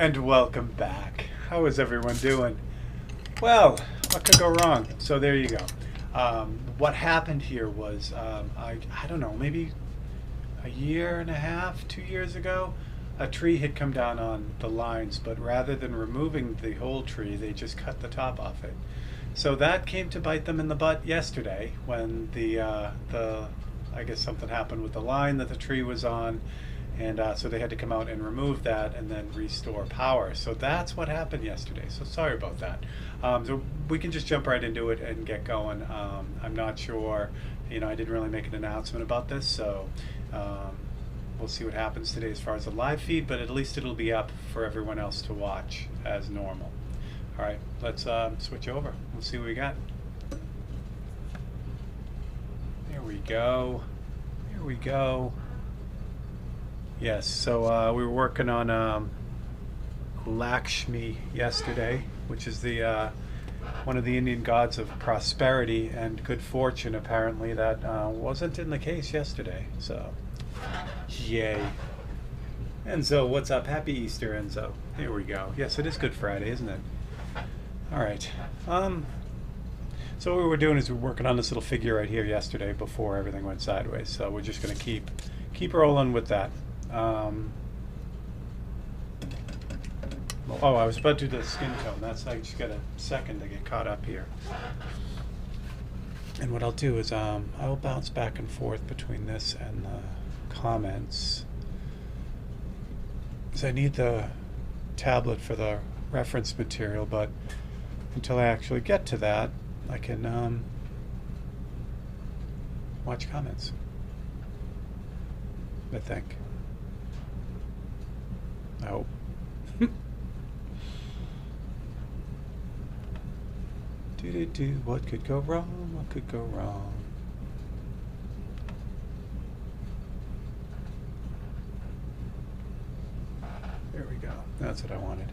And welcome back. How is everyone doing? Well, what could go wrong? So there you go. What happened here was, I don't know, maybe a year and a half, 2 years ago, a tree had come down on the lines, but rather than removing the whole tree, they just cut the top off it. So that came to bite them in the butt yesterday when the I guess something happened with the line that the tree was on, and so they had to come out and remove that and then restore power. So that's what happened yesterday. So sorry about that. So we can just jump right into it and get going. I'm not sure, I didn't really make an announcement about this, so we'll see what happens today as far as the live feed, but at least it'll be up for everyone else to watch as normal. All right, let's switch over. We'll see what we got. There we go. There we go. Yes, so we were working on Lakshmi yesterday, which is the one of the Indian gods of prosperity and good fortune. Apparently, that wasn't in the case yesterday. So, yay! Enzo, what's up? Happy Easter, Enzo. Here we go. Yes, it is Good Friday, isn't it? All right. So what we were doing is we were working on this little figure right here yesterday before everything went sideways. So we're just going to keep rolling with that. Oh, I was about to do the skin tone. I just got a second to get caught up here. And what I'll do is I will bounce back and forth between this and the comments. Because I need the tablet for the reference material, but until I actually get to that, I can watch comments, I think. I hope. What could go wrong? What could go wrong? There we go. That's what I wanted.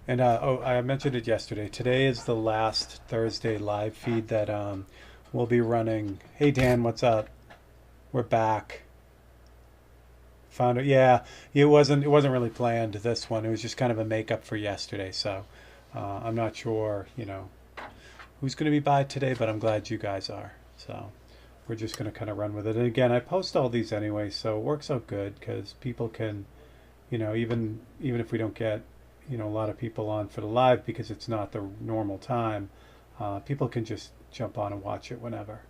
And I mentioned it yesterday. Today is the last Thursday live feed that we'll be running. Hey Dan, what's up? We're back. Found it. Yeah, it wasn't really planned, this one. It was just kind of a makeup for yesterday. So I'm not sure, who's going to be by today, but I'm glad you guys are. So we're just going to kind of run with it. And again, I post all these anyway, so it works out good because people can, even if we don't get a lot of people on for the live because it's not the normal time, people can just jump on and watch it whenever.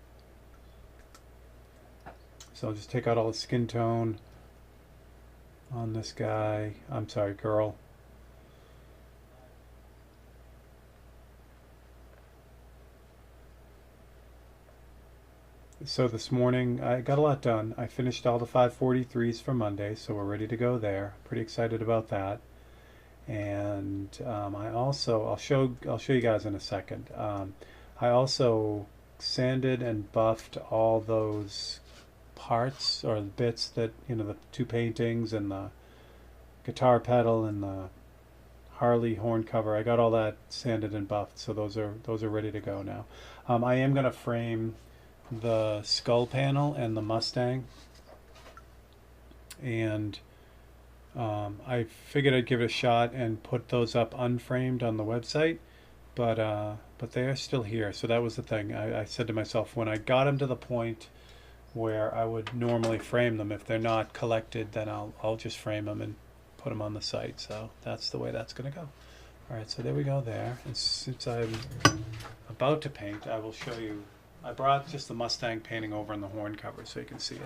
So I'll just take out all the skin tone on this guy. I'm sorry, girl. So this morning I got a lot done. I finished all the 543s for Monday, so we're ready to go there. Pretty excited about that. And I'll show you guys in a second. I also sanded and buffed all those parts or bits that the two paintings and the guitar pedal and the Harley horn cover. I got all that sanded and buffed, so those are ready to go now. I am going to frame the skull panel and the Mustang, and I figured I'd give it a shot and put those up unframed on the website, but they are still here. So that was the thing. I said to myself, when I got them to the point where I would normally frame them, if they're not collected, then I'll just frame them and put them on the site. So that's the way that's going to go. All right, so there we go there. And since I'm about to paint, I will show you. I brought just the Mustang painting over on the horn cover so you can see it.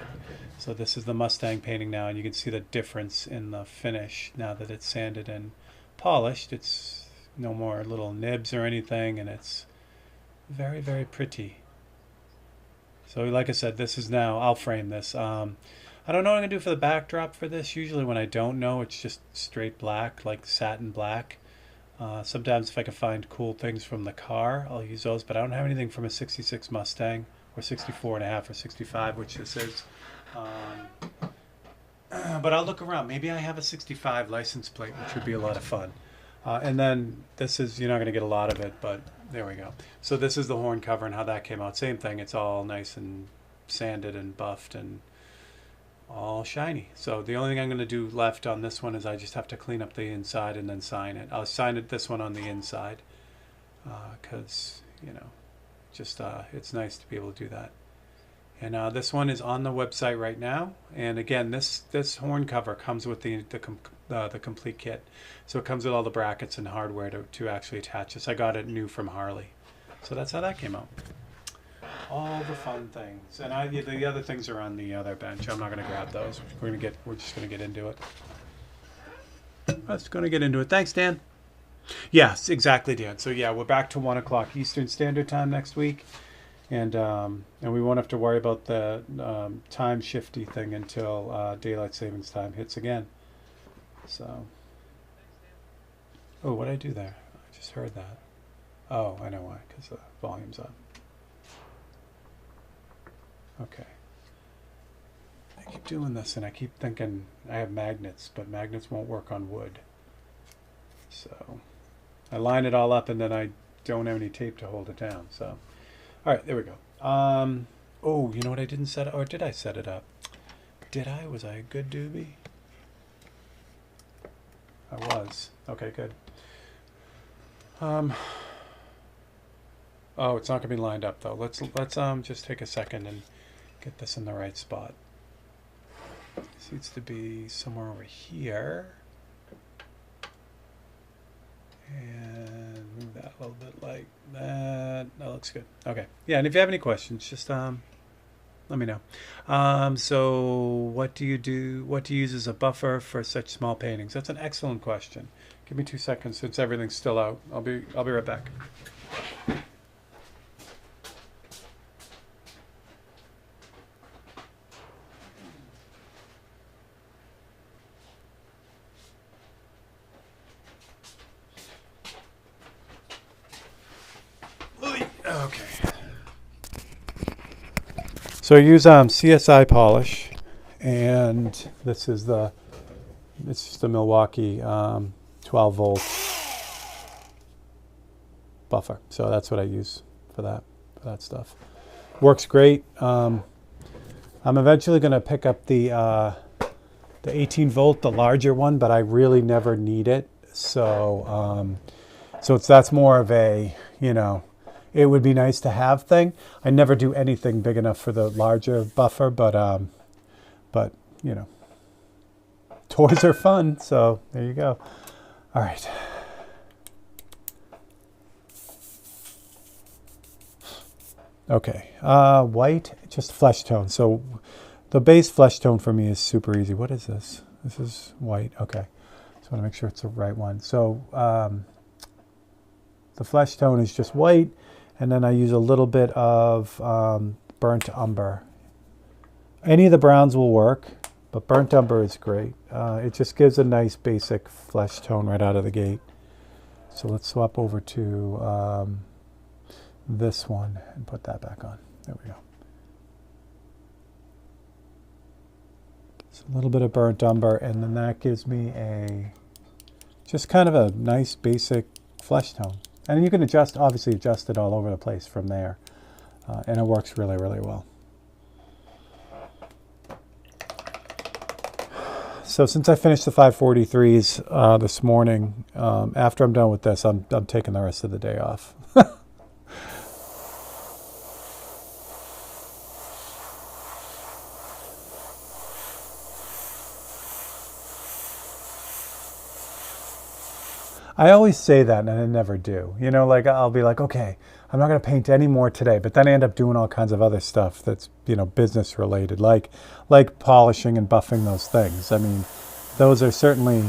So this is the Mustang painting now, and you can see the difference in the finish now that it's sanded and polished. It's no more little nibs or anything, and it's very, very pretty. So like I said, this is now, I'll frame this. I don't know what I'm going to do for the backdrop for this. Usually when I don't know, it's just straight black, like satin black. Sometimes if I can find cool things from the car, I'll use those, but I don't have anything from a 66 Mustang, or 64 and a half, or 65, which this is. But I'll look around. Maybe I have a 65 license plate, which would be a lot of fun. And then this is, you're not going to get a lot of it, but there we go. So this is the horn cover and how that came out. Same thing. It's all nice and sanded and buffed and all shiny. So the only thing I'm going to do left on this one is I just have to clean up the inside and then sign it. I'll sign it this one on the inside because just it's nice to be able to do that. And this one is on the website right now. And again, this horn cover comes with the complete kit. So it comes with all the brackets and hardware to actually attach this. I got it new from Harley. So that's how that came out. All the fun things. And the other things are on the other bench. I'm not going to grab those. We're just going to get into it. Let's going to get into it. Thanks, Dan. Yes, exactly, Dan. So yeah, we're back to 1 o'clock Eastern Standard Time next week. And we won't have to worry about the time shifty thing until daylight savings time hits again. So, oh, what did I do there? I just heard that. Oh, I know why, because the volume's up. Okay. I keep doing this, and I keep thinking I have magnets, but magnets won't work on wood. So, I line it all up, and then I don't have any tape to hold it down. So. All right, there we go. Oh, you know what I didn't set up? Or did I set it up? Did I? Was I a good doobie? I was. Okay, good. Oh, it's not going to be lined up, though. Let's just take a second and get this in the right spot. This needs to be somewhere over here. And move that a little bit like that. That looks good. Okay. Yeah, and if you have any questions, just let me know. So what do you do? What do you use as a buffer for such small paintings? That's an excellent question. Give me 2 seconds since everything's still out. I'll be right back. Okay. So I use CSI polish, and this is it's just a Milwaukee 12 volt buffer. So that's what I use for that stuff. Works great. I'm eventually going to pick up the 18 volt, the larger one, but I really never need it. So that's more of a, it would be nice to have thing. I never do anything big enough for the larger buffer, but toys are fun. So there you go. All right. Okay. White, just flesh tone. So the base flesh tone for me is super easy. What is this? This is white. Okay. Just want to make sure it's the right one. So the flesh tone is just white. And then I use a little bit of burnt umber. Any of the browns will work, but burnt umber is great. It just gives a nice basic flesh tone right out of the gate. So let's swap over to this one and put that back on. There we go. So a little bit of burnt umber, and then that gives me just kind of a nice basic flesh tone. And you can obviously adjust it all over the place from there. And it works really, really well. So since I finished the 543s this morning, after I'm done with this, I'm taking the rest of the day off. I always say that, and I never do. Like I'll be like, okay, I'm not going to paint any more today, but then I end up doing all kinds of other stuff that's, business related, like polishing and buffing those things. I mean, those are certainly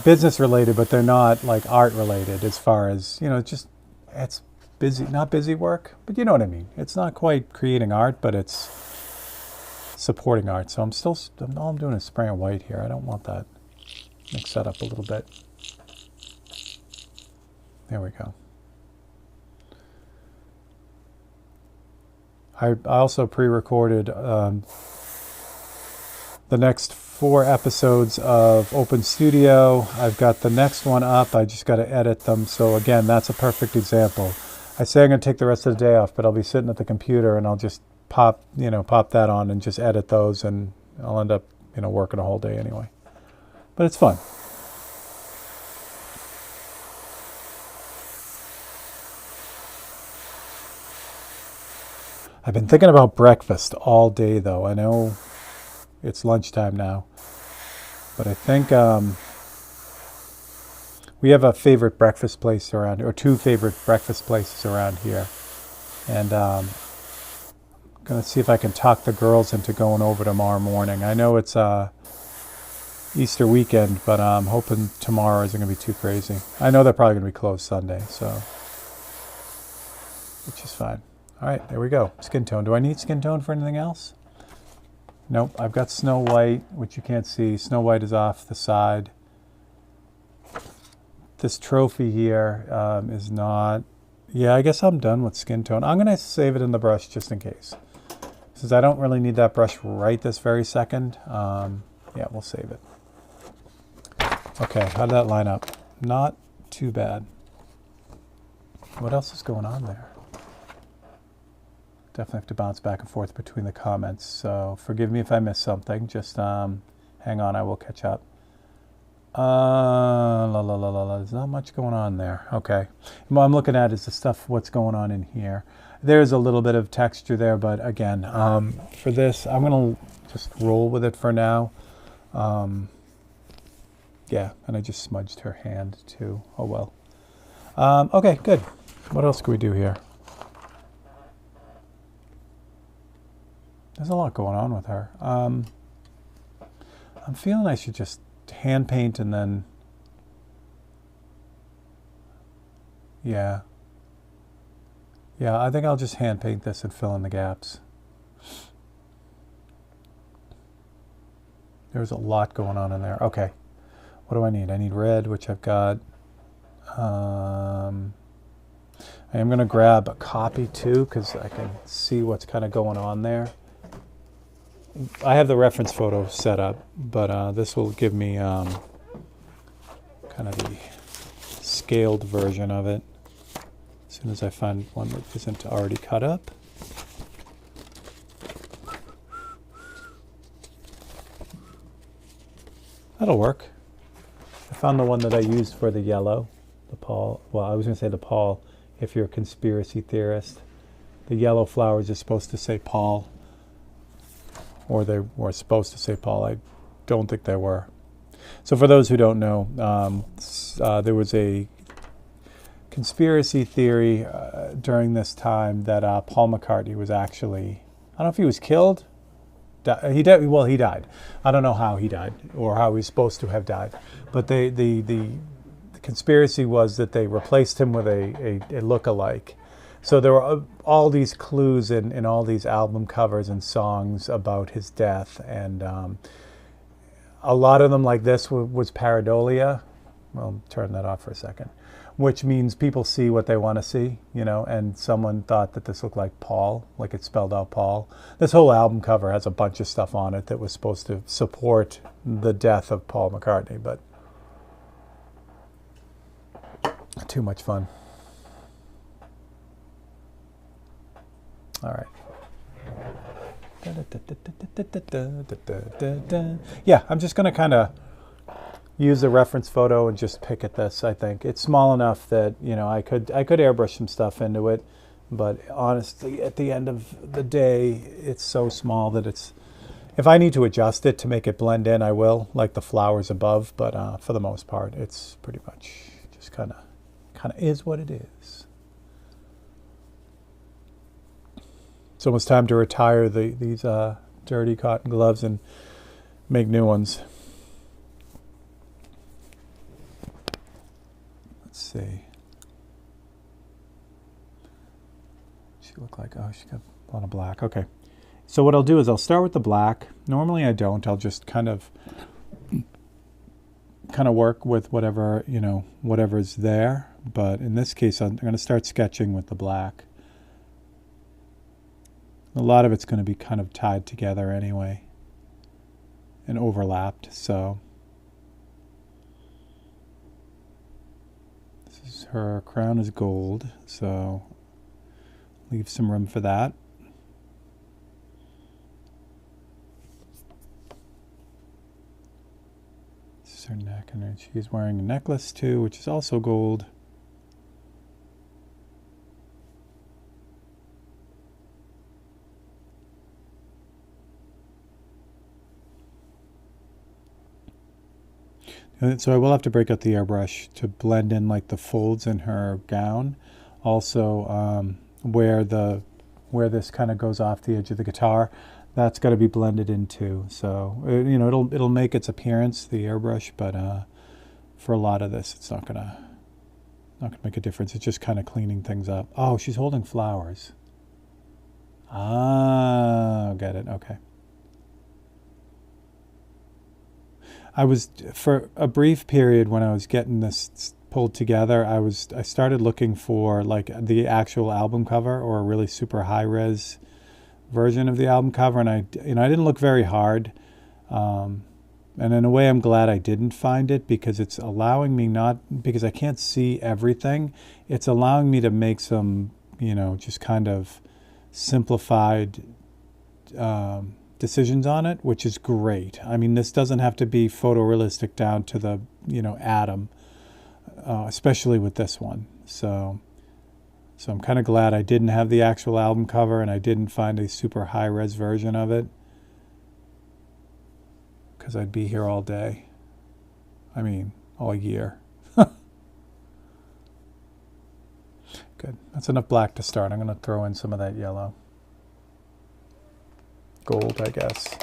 business related, but they're not like art related as far as, it's busy, not busy work, but you know what I mean. It's not quite creating art, but it's supporting art. So all I'm doing is spraying white here. I don't want that. Mix that up a little bit. There we go. I also pre-recorded the next 4 episodes of Open Studio. I've got the next one up. I just got to edit them. So again, that's a perfect example. I say I'm going to take the rest of the day off, but I'll be sitting at the computer and I'll just pop that on and just edit those and I'll end up, working a whole day anyway. But it's fun. I've been thinking about breakfast all day, though. I know it's lunchtime now, but I think we have a favorite breakfast place around, or two favorite breakfast places around here, and gonna see if I can talk the girls into going over tomorrow morning. I know it's Easter weekend, but I'm hoping tomorrow isn't gonna be too crazy. I know they're probably gonna be closed Sunday, so which is fine. All right, there we go. Skin tone. Do I need skin tone for anything else? Nope. I've got Snow White, which you can't see. Snow White is off the side. This trophy here is not. Yeah, I guess I'm done with skin tone. I'm gonna save it in the brush just in case, since I don't really need that brush right this very second. Yeah, we'll save it. Okay, how did that line up? Not too bad. What else is going on there? Definitely have to bounce back and forth between the comments, so forgive me if I miss something. Just hang on, I will catch up. There's not much going on there. Okay. What I'm looking at is the stuff, what's going on in here. There's a little bit of texture there, but again, for this, I'm going to just roll with it for now. Yeah, and I just smudged her hand too. Oh well. Okay, good. What else can we do here? There's a lot going on with her. I'm feeling I should just hand paint and then, yeah, I think I'll just hand paint this and fill in the gaps. There's a lot going on in there. Okay, what do I need? I need red, which I've got. I am going to grab a copy too, because I can see what's kind of going on there. I have the reference photo set up, but this will give me kind of the scaled version of it as soon as I find one that isn't already cut up. That'll work. I found the one that I used for the yellow, the Paul. Well, I was going to say the Paul if you're a conspiracy theorist. The yellow flowers are supposed to say Paul. Or they were supposed to say Paul. I don't think they were. So for those who don't know, there was a conspiracy theory during this time that Paul McCartney was actually, I don't know if he was killed. He died. I don't know how he died or how he's supposed to have died. But the conspiracy was that they replaced him with a look-alike. So there were all these clues in all these album covers and songs about his death, and a lot of them, like this, was pareidolia. Well, turn that off for a second. Which means people see what they want to see, and someone thought that this looked like Paul, like it spelled out Paul. This whole album cover has a bunch of stuff on it that was supposed to support the death of Paul McCartney, but too much fun. All right. Yeah, I'm just going to kind of use the reference photo and just pick at this. I think it's small enough that I could airbrush some stuff into it, but honestly, at the end of the day, it's so small that if I need to adjust it to make it blend in, I will, like the flowers above. But for the most part, it's pretty much just kind of is what it is. It's almost time to retire these dirty cotton gloves and make new ones. Let's see. She look like, oh, she got a lot of black. Okay. So what I'll do is I'll start with the black. Normally I don't. I'll just kind of work with whatever, whatever's there. But in this case, I'm going to start sketching with the black. A lot of it's going to be kind of tied together anyway and overlapped. So this is her crown is gold, so leave some room for that. her neck, and she's wearing a necklace too, which is also gold. So I will have to break out the airbrush to blend in like the folds in her gown. Also, where this kind of goes off the edge of the guitar, that's got to be blended in too. So it'll make its appearance, the airbrush, but for a lot of this, it's not gonna make a difference. It's just kind of cleaning things up. Oh, she's holding flowers. Ah, get it. Okay. I was, for a brief period when I was getting this pulled together, I started looking for like the actual album cover or a really super high res version of the album cover, and I didn't look very hard. And in a way, I'm glad I didn't find it, because it's allowing me because I can't see everything. It's allowing me to make some, just kind of simplified decisions on it, which is great. I mean, this doesn't have to be photorealistic down to the, atom, especially with this one. So I'm kind of glad I didn't have the actual album cover and I didn't find a super high-res version of it, because I'd be here all day. I mean, all year. Good. That's enough black to start. I'm going to throw in some of that yellow. Gold, I guess.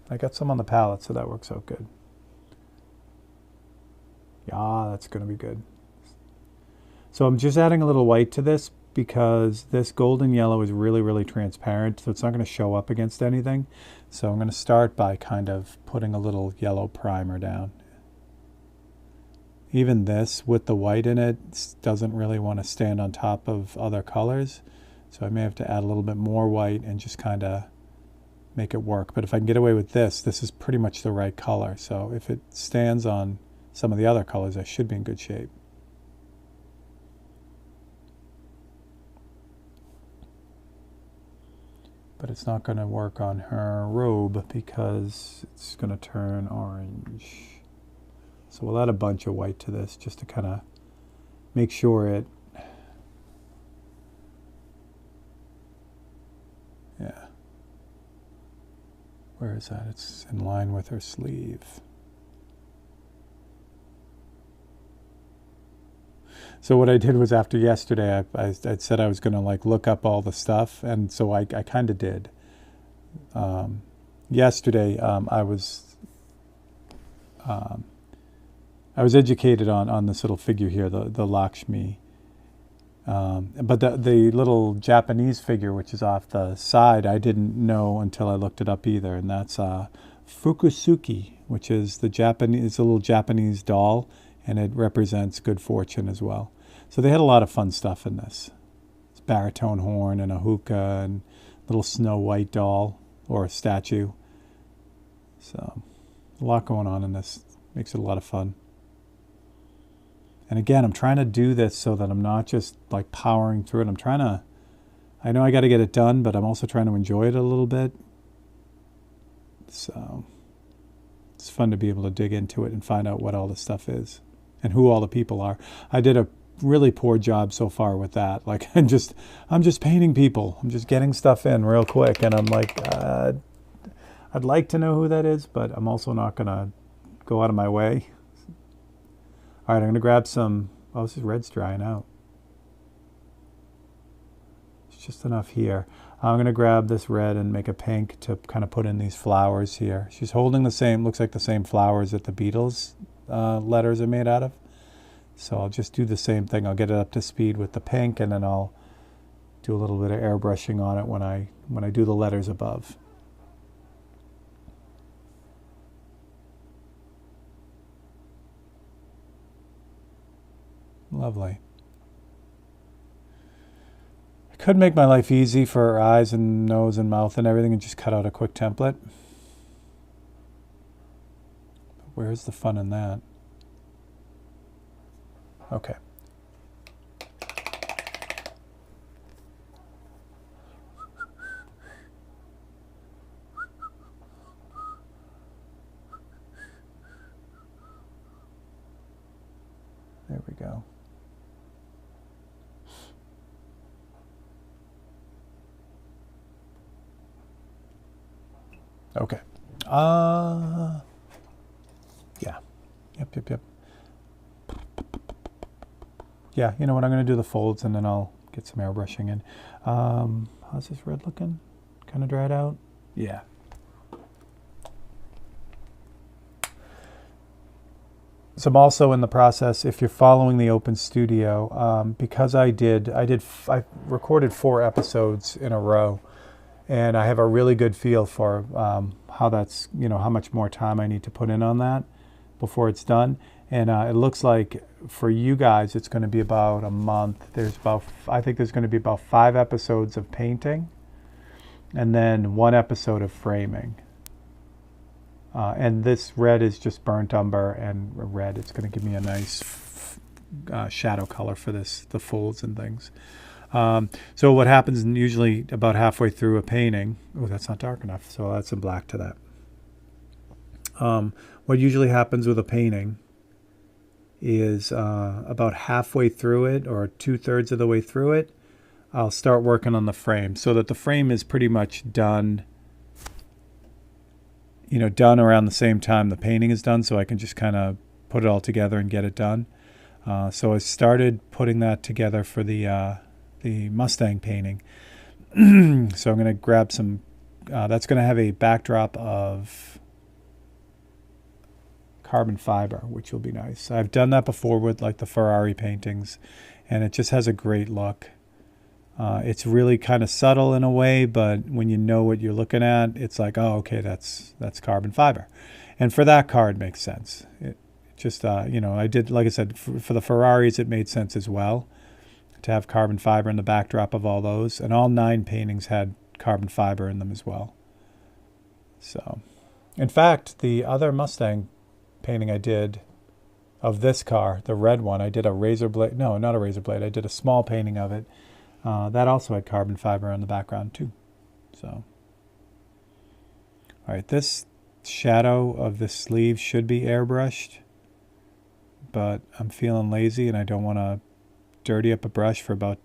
I got some on the palette, so that works out good. Yeah, that's going to be good. So I'm just adding a little white to this because this golden yellow is really, really transparent, so it's not going to show up against anything. So I'm going to start by kind of putting a little yellow primer down. Even this, with the white in it, doesn't really want to stand on top of other colors. So I may have to add a little bit more white and just kind of make it work. But if I can get away with this is pretty much the right color. So if it stands on some of the other colors, I should be in good shape. But it's not going to work on her robe because it's going to turn orange. So we'll add a bunch of white to this just to kind of make sure it, yeah. Where is that? It's in line with her sleeve. So what I did was, after yesterday, I said I was going to like look up all the stuff, and so I kind of did. Yesterday, I was educated on this little figure here, the Lakshmi. But the little Japanese figure, which is off the side, I didn't know until I looked it up either, and that's Fukusuki, which is it's a little Japanese doll, and it represents good fortune as well. So they had a lot of fun stuff in this. It's baritone horn and a hookah and little Snow White doll or a statue. So a lot going on in this. Makes it a lot of fun. And again, I'm trying to do this so that I'm not just like powering through it. I know I got to get it done, but I'm also trying to enjoy it a little bit. So it's fun to be able to dig into it and find out what all this stuff is and who all the people are. I did a really poor job so far with that. Like I'm just painting people. I'm just getting stuff in real quick, and I'm like, I'd like to know who that is, but I'm also not gonna go out of my way. All right, I'm gonna grab some. Oh, this red's drying out. It's just enough here. I'm gonna grab this red and make a pink to kind of put in these flowers here. She's holding the same, looks like the same flowers that the Beatles letters are made out of. So I'll just do the same thing. I'll get it up to speed with the pink, and then I'll do a little bit of airbrushing on it when I do the letters above. Lovely. I could make my life easy for her eyes and nose and mouth and everything and just cut out a quick template. But where's the fun in that? Okay. we go. Okay. Yeah. Yep. Yeah, you know what? I'm going to do the folds and then I'll get some airbrushing in. How's this red looking? Kind of dried out? Yeah. So I'm also in the process, if you're following the Open Studio, because I recorded 4 episodes in a row, and I have a really good feel for how that's, how much more time I need to put in on that before it's done. And it looks like for you guys, it's going to be about a month. I think there's going to be about 5 episodes of painting, and then 1 episode of framing. And this red is just burnt umber and red. It's going to give me a nice shadow color for the folds and things. So what happens usually about halfway through a painting, oh, that's not dark enough, so I'll add some black to that. What usually happens with a painting is about halfway through it or 2/3 of the way through it, I'll start working on the frame so that the frame is pretty much done. Done around the same time the painting is done, so I can just kind of put it all together and get it done. So I started putting that together for the Mustang painting. So I'm going to grab some, that's going to have a backdrop of carbon fiber, which will be nice. I've done that before with like the Ferrari paintings, and it just has a great look. It's really kind of subtle in a way, but when you know what you're looking at, it's like, oh, okay, that's carbon fiber. And for that car, it makes sense. It just, I did, like I said, for the Ferraris, it made sense as well to have carbon fiber in the backdrop of all those. And all 9 paintings had carbon fiber in them as well. So, in fact, the other Mustang painting I did of this car, the red one, I did a razor blade. No, not a razor blade. I did a small painting of it. That also had carbon fiber in the background too. So, all right, this shadow of the sleeve should be airbrushed, but I'm feeling lazy and I don't want to dirty up a brush for about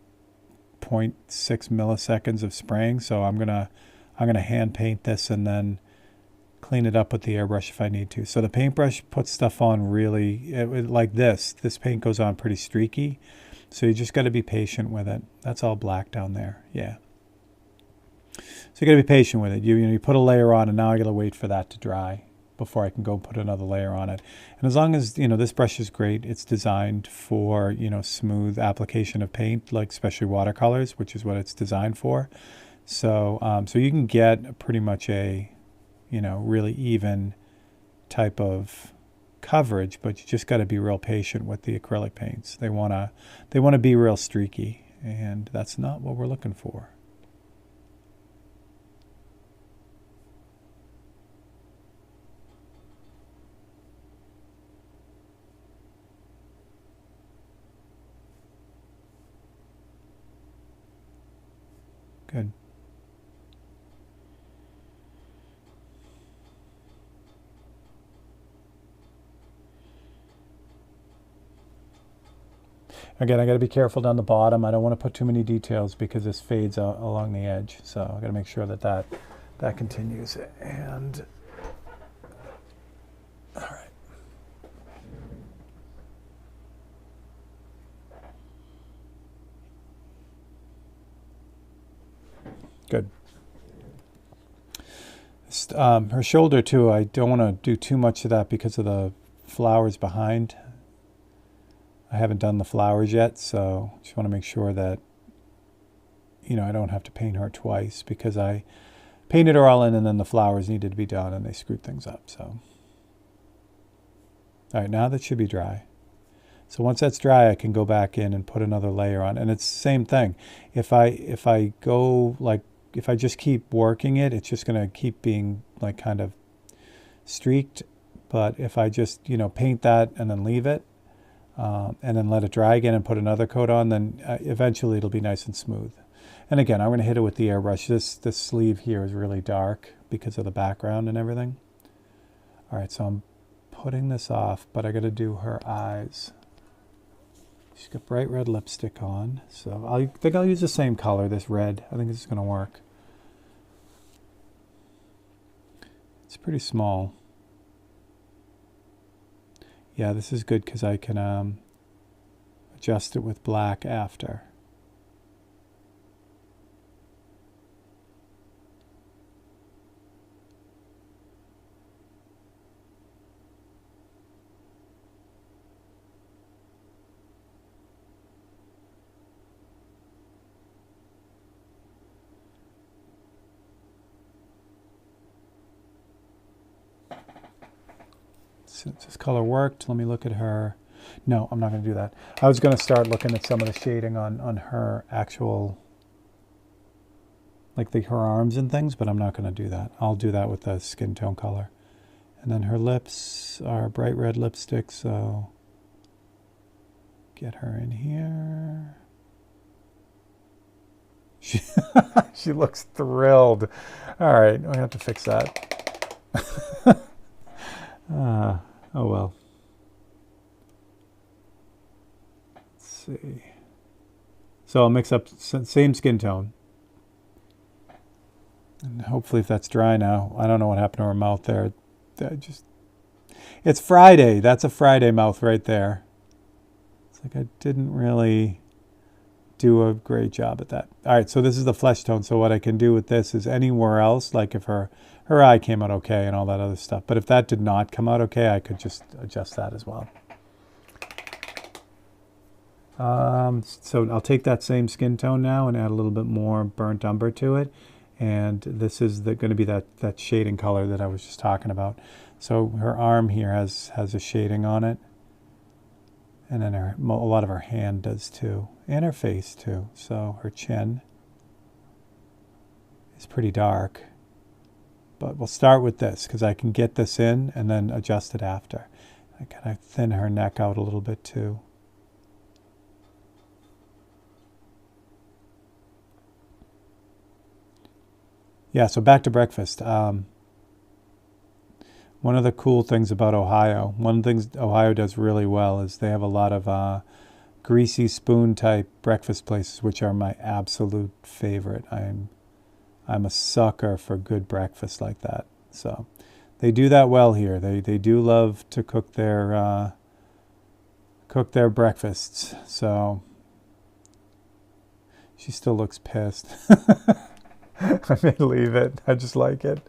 0.6 milliseconds of spraying. So I'm gonna hand paint this and then clean it up with the airbrush if I need to. So the paintbrush puts stuff on really like this. This paint goes on pretty streaky. So you just got to be patient with it. That's all black down there. Yeah. So you got to be patient with it. You put a layer on, and now I got to wait for that to dry before I can go put another layer on it. And as long as, this brush is great, it's designed for, smooth application of paint, like especially watercolors, which is what it's designed for. So, so you can get pretty much a, really even type of coverage, but you just got to be real patient with the acrylic paints. They want to be real streaky, and that's not what we're looking for. Good. Again, I got to be careful down the bottom. I don't want to put too many details because this fades out along the edge. So I got to make sure that continues. And all right. Good. Her shoulder too, I don't want to do too much of that because of the flowers behind. I haven't done the flowers yet, so just want to make sure that, I don't have to paint her twice because I painted her all in and then the flowers needed to be done and they screwed things up. So, all right, now that should be dry. So once that's dry, I can go back in and put another layer on. And it's the same thing. If I go like, if I just keep working it, it's just going to keep being like kind of streaked. But if I just, paint that and then leave it, and then let it dry again and put another coat on, then eventually it'll be nice and smooth. And again, I'm going to hit it with the airbrush. This sleeve here is really dark because of the background and everything. All right, so I'm putting this off, but I got to do her eyes. She's got bright red lipstick on, so I think I'll use the same color, this red. I think this is going to work. It's pretty small. Yeah, this is good because I can adjust it with black after. Since this color worked, let me look at her. No, I'm not going to do that. I was going to start looking at some of the shading on her actual, like her arms and things, but I'm not going to do that. I'll do that with the skin tone color. And then her lips are bright red lipstick, so get her in here. She looks thrilled. All right, I have to fix that. Oh well. Let's see. So I'll mix up same skin tone. And hopefully if that's dry now. I don't know what happened to her mouth there. It's Friday. That's a Friday mouth right there. It's like I didn't really do a great job at that. All right, so this is the flesh tone. So what I can do with this is anywhere else, like if her eye came out okay and all that other stuff. But if that did not come out okay, I could just adjust that as well. So I'll take that same skin tone now and add a little bit more burnt umber to it. And this is going to be that shading color that I was just talking about. So her arm here has a shading on it. And then a lot of her hand does too. And her face too. So her chin is pretty dark. But we'll start with this because I can get this in and then adjust it after. I kind of thin her neck out a little bit too. Yeah, so back to breakfast. One of the cool things about Ohio, one of the things Ohio does really well is they have a lot of greasy spoon type breakfast places, which are my absolute favorite. I'm a sucker for good breakfast like that. So they do that well here. They do love to cook their breakfasts. So she still looks pissed. I may leave it. I just like it.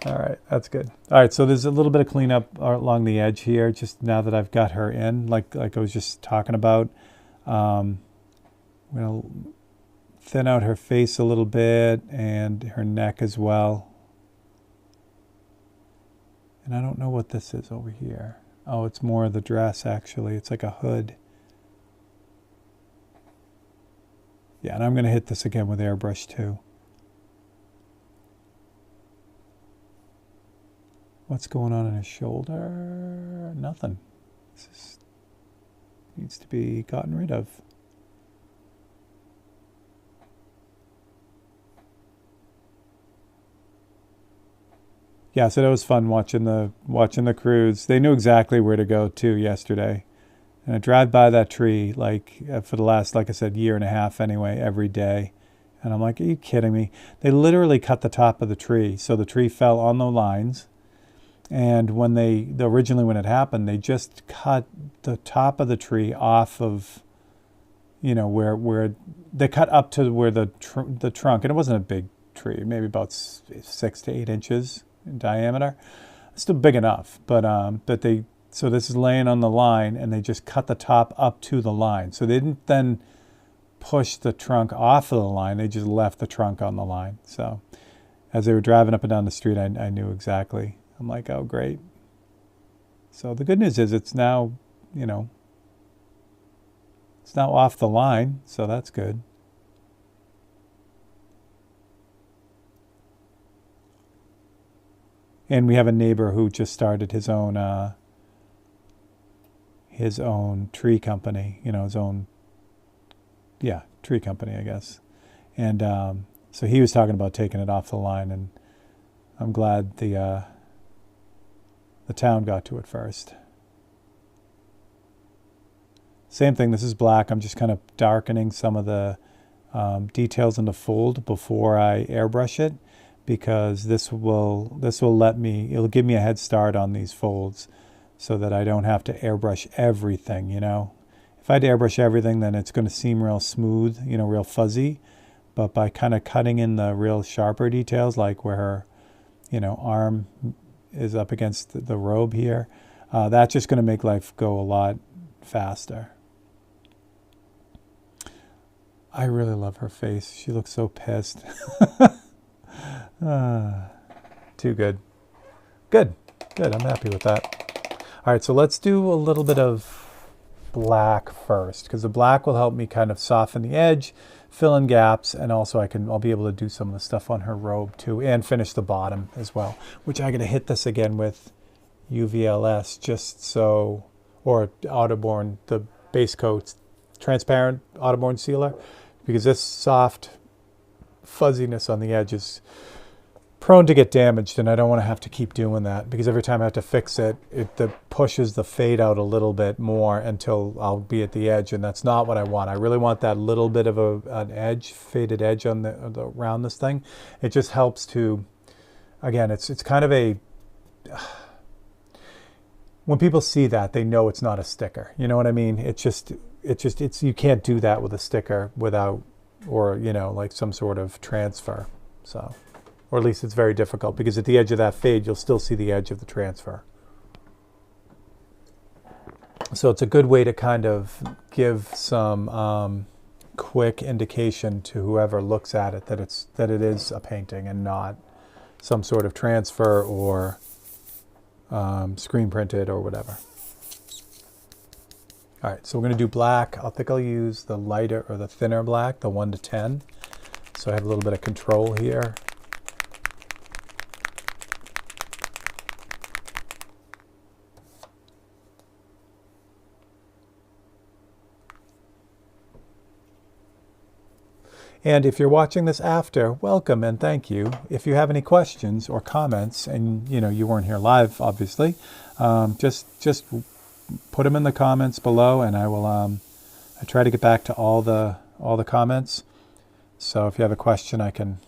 All right, that's good. All right, so there's a little bit of cleanup along the edge here, just now that I've got her in, like I was just talking about. I'm going to thin out her face a little bit and her neck as well. And I don't know what this is over here. Oh, it's more of the dress, actually. It's like a hood. Yeah, and I'm going to hit this again with airbrush, too. What's going on in his shoulder? Nothing. This needs to be gotten rid of. Yeah, so that was fun watching the crews. They knew exactly where to go to yesterday. And I drive by that tree like for the last, like I said, year and a half anyway, every day. And I'm like, are you kidding me? They literally cut the top of the tree. So the tree fell on the lines. And originally when it happened, they just cut the top of the tree off of, where they cut up to where the trunk, and it wasn't a big tree, maybe about 6 to 8 inches in diameter. It's still big enough, but so this is laying on the line, and they just cut the top up to the line. So they didn't then push the trunk off of the line; they just left the trunk on the line. So as they were driving up and down the street, I knew exactly. I'm like, oh, great. So the good news is it's now, it's now off the line, so that's good. And we have a neighbor who just started his own tree company, his own, tree company, I guess. And so he was talking about taking it off the line, and I'm glad the town got to it first. Same thing, this is black. I'm just kind of darkening some of the details in the fold before I airbrush it, because this will let me, it'll give me a head start on these folds so that I don't have to airbrush everything, you know. If I had to airbrush everything, then it's going to seem real smooth, you know, real fuzzy. But by kind of cutting in the real sharper details, like where her, you know, arm is up against the robe here, that's just going to make life go a lot faster. I really love her face. She looks so pissed. Too good. Good. I'm happy with that. All right, so let's do a little bit of black first, because the black will help me kind of soften the edge, fill in gaps, and also I'll be able to do some of the stuff on her robe too, and finish the bottom as well, which I'm going to hit this again with UVLS, just so, or Audubon, the base coat, transparent Audubon sealer, because this soft fuzziness on the edge is prone to get damaged, and I don't want to have to keep doing that, because every time I have to fix it, it pushes the fade out a little bit more until I'll be at the edge, and that's not what I want. I really want that little bit of an edge, faded edge on the around this thing. It just helps to, again, it's kind of a, when people see that, they know it's not a sticker. You know what I mean? It's you can't do that with a sticker without, or, you know, like some sort of transfer. So, or at least it's very difficult, because at the edge of that fade, you'll still see the edge of the transfer. So it's a good way to kind of give some quick indication to whoever looks at it that it is a painting and not some sort of transfer or screen printed or whatever. All right, so we're going to do black. I think I'll use the lighter or the thinner black, the 1 to 10. So I have a little bit of control here. And if you're watching this after, welcome and thank you. If you have any questions or comments, and you know you weren't here live, obviously, just put them in the comments below, and I will. I try to get back to all the comments. So if you have a question I can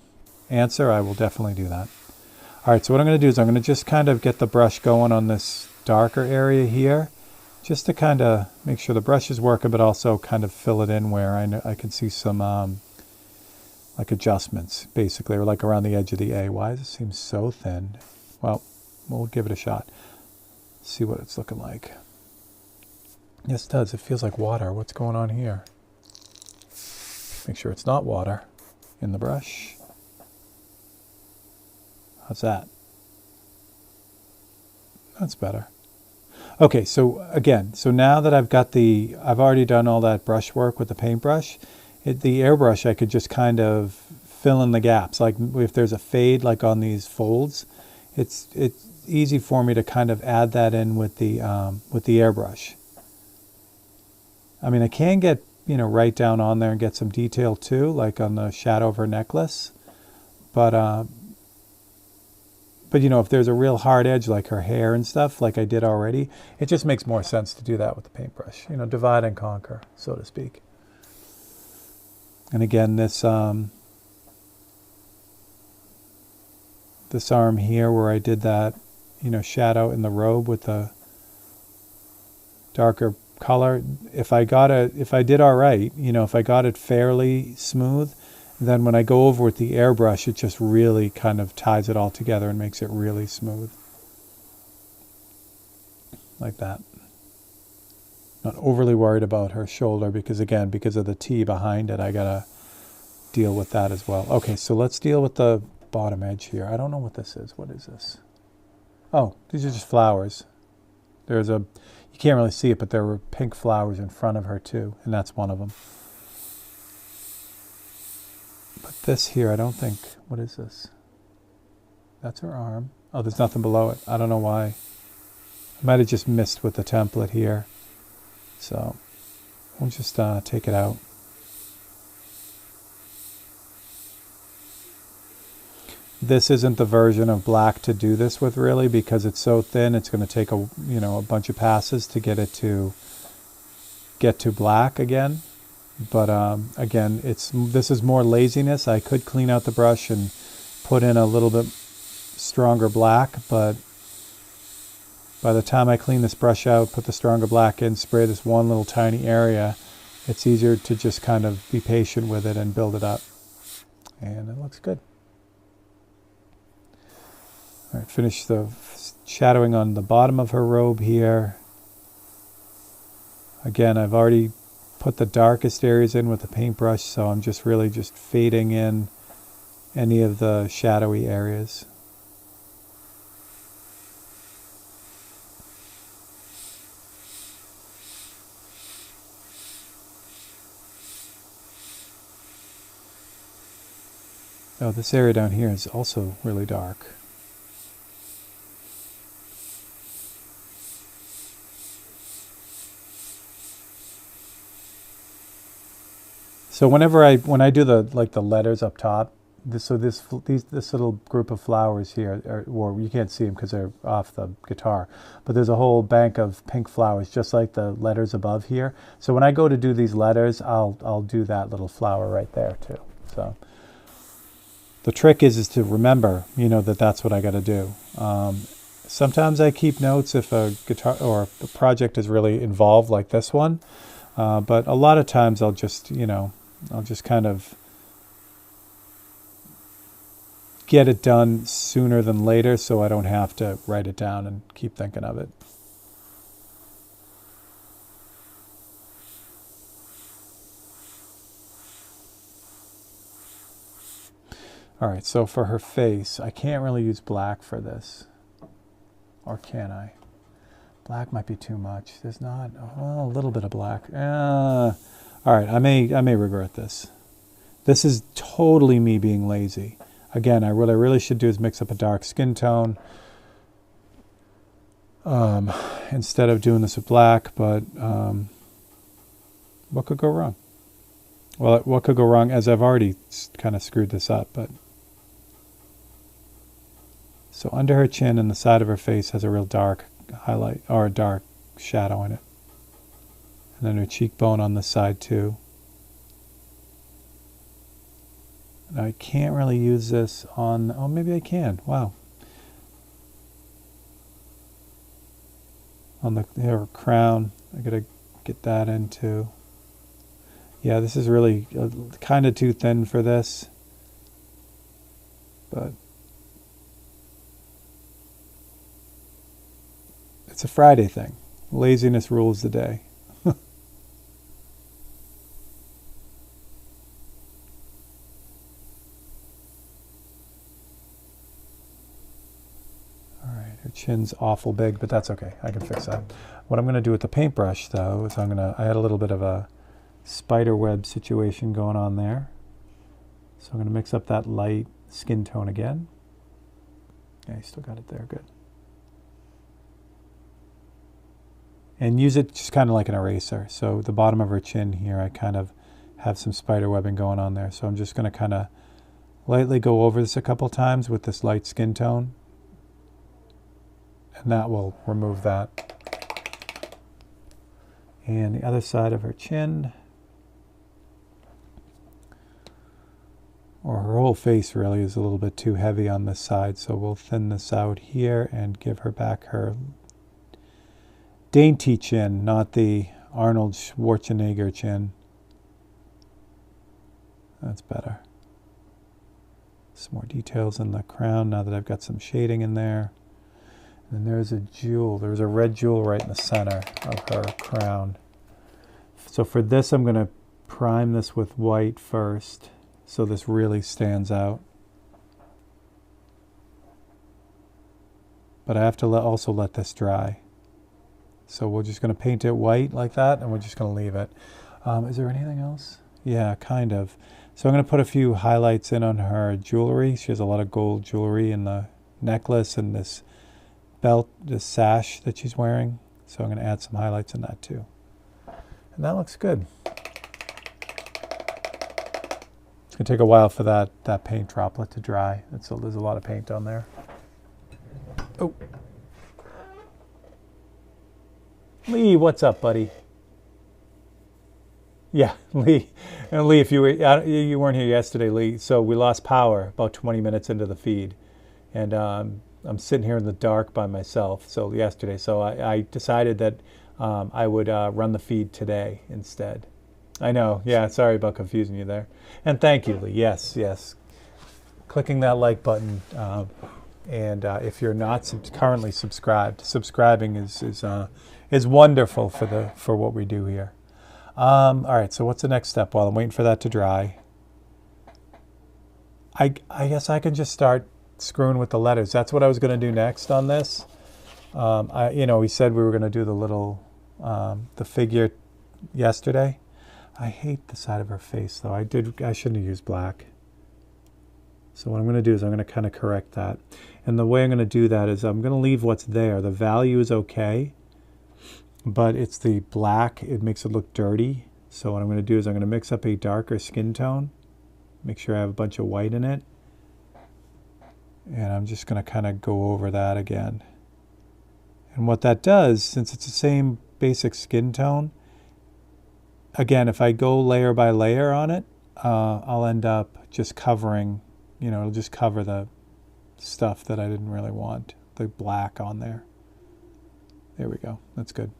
answer, I will definitely do that. All right. So what I'm going to do is I'm going to just kind of get the brush going on this darker area here, just to kind of make sure the brush is working, but also kind of fill it in where I can see some. Like adjustments, basically, or like around the edge of the A. Why does it seem so thin? Well, we'll give it a shot. See what it's looking like. Yes, it does. It feels like water. What's going on here? Make sure it's not water in the brush. How's that? That's better. Okay, so again, so now that I've already done all that brush work with the paintbrush, the airbrush, I could just kind of fill in the gaps. Like if there's a fade like on these folds, it's easy for me to kind of add that in with the airbrush. I mean, I can get, you know, right down on there and get some detail too, like on the shadow of her necklace. But you know, if there's a real hard edge like her hair and stuff, like I did already, it just makes more sense to do that with the paintbrush. You know, divide and conquer, so to speak. And again, this arm here where I did that, you know, shadow in the robe with the darker color, if I did all right, you know, if I got it fairly smooth, then when I go over with the airbrush, it just really kind of ties it all together and makes it really smooth. Like that. Not overly worried about her shoulder because, again, because of the T behind it, I gotta deal with that as well. Okay, so let's deal with the bottom edge here. I don't know what this is. What is this? Oh, these are just flowers. You can't really see it, but there were pink flowers in front of her too, and that's one of them. But this here, I don't think, what is this? That's her arm. Oh, there's nothing below it. I don't know why. I might have just missed with the template here. So we'll just take it out. This isn't the version of black to do this with, really, because it's so thin. It's going to take a bunch of passes to get it to get to black again. But again, this is more laziness. I could clean out the brush and put in a little bit stronger black, but by the time I clean this brush out, put the stronger black in, spray this one little tiny area, it's easier to just kind of be patient with it and build it up. And it looks good. All right, finish the shadowing on the bottom of her robe here. Again, I've already put the darkest areas in with the paintbrush, so I'm just really just fading in any of the shadowy areas. Oh, this area down here is also really dark. So when I do the letters up top, this little group of flowers here, or you can't see them because they're off the guitar, but there's a whole bank of pink flowers, just like the letters above here. So when I go to do these letters, I'll do that little flower right there too. So the trick is to remember, that's what I got to do. Sometimes I keep notes if a guitar or a project is really involved, like this one. But a lot of times I'll just kind of get it done sooner than later, so I don't have to write it down and keep thinking of it. All right, so for her face, I can't really use black for this. Or can I? Black might be too much. There's not, a little bit of black. All right, I may regret this. This is totally me being lazy. Again, what I really should do is mix up a dark skin tone instead of doing this with black, but what could go wrong? Well, what could go wrong, as I've already kind of screwed this up, but... So under her chin and the side of her face has a real dark highlight, or a dark shadow in it. And then her cheekbone on the side too. And I can't really use this on, oh, maybe I can, wow. On her crown, I gotta get that in too. Yeah, this is really kind of too thin for this. But it's a Friday thing. Laziness rules the day. All right, her chin's awful big, but that's okay. I can fix that. What I'm going to do with the paintbrush, though, is I had a little bit of a spider web situation going on there. So I'm going to mix up that light skin tone again. Yeah, you still got it there. Good. And use it just kind of like an eraser. So the bottom of her chin here, I kind of have some spider webbing going on there. So I'm just going to kind of lightly go over this a couple times with this light skin tone. And that will remove that. And the other side of her chin, or her whole face really, is a little bit too heavy on this side. So we'll thin this out here and give her back her dainty chin, not the Arnold Schwarzenegger chin. That's better. Some more details in the crown now that I've got some shading in there. And then there's a jewel. There's a red jewel right in the center of her crown. So for this, I'm going to prime this with white first, so this really stands out. But I have to also let this dry. So we're just going to paint it white like that, and we're just going to leave it. Is there anything else? Yeah, kind of. So I'm going to put a few highlights in on her jewelry. She has a lot of gold jewelry in the necklace and this belt, this sash that she's wearing. So I'm going to add some highlights in that too. And that looks good. It's going to take a while for that paint droplet to dry. There's a lot of paint on there. Oh. Lee, what's up, buddy? Yeah, Lee. And Lee, if you were you weren't here yesterday, Lee. So we lost power about 20 minutes into the feed, and I'm sitting here in the dark by myself. So yesterday, so I decided that I would run the feed today instead. I know. Yeah, sorry about confusing you there. And thank you, Lee. Yes, yes. Clicking that like button, and if you're not currently subscribed, subscribing is wonderful for what we do here. All right, so what's the next step? While I'm waiting for that to dry, I guess I can just start screwing with the letters. That's what I was going to do next on this. We said we were going to do the little the figure yesterday. I hate the side of her face though. I shouldn't have used black. So what I'm going to do is I'm going to kind of correct that. And the way I'm going to do that is I'm going to leave what's there. The value is okay, but it's the black. It makes it look dirty. So what I'm going to do is I'm going to mix up a darker skin tone. Make sure I have a bunch of white in it. And I'm just going to kind of go over that again. And what that does, since it's the same basic skin tone, again, if I go layer by layer on it, I'll end up just covering, it'll just cover the stuff that I didn't really want, the black on there. There we go. That's good.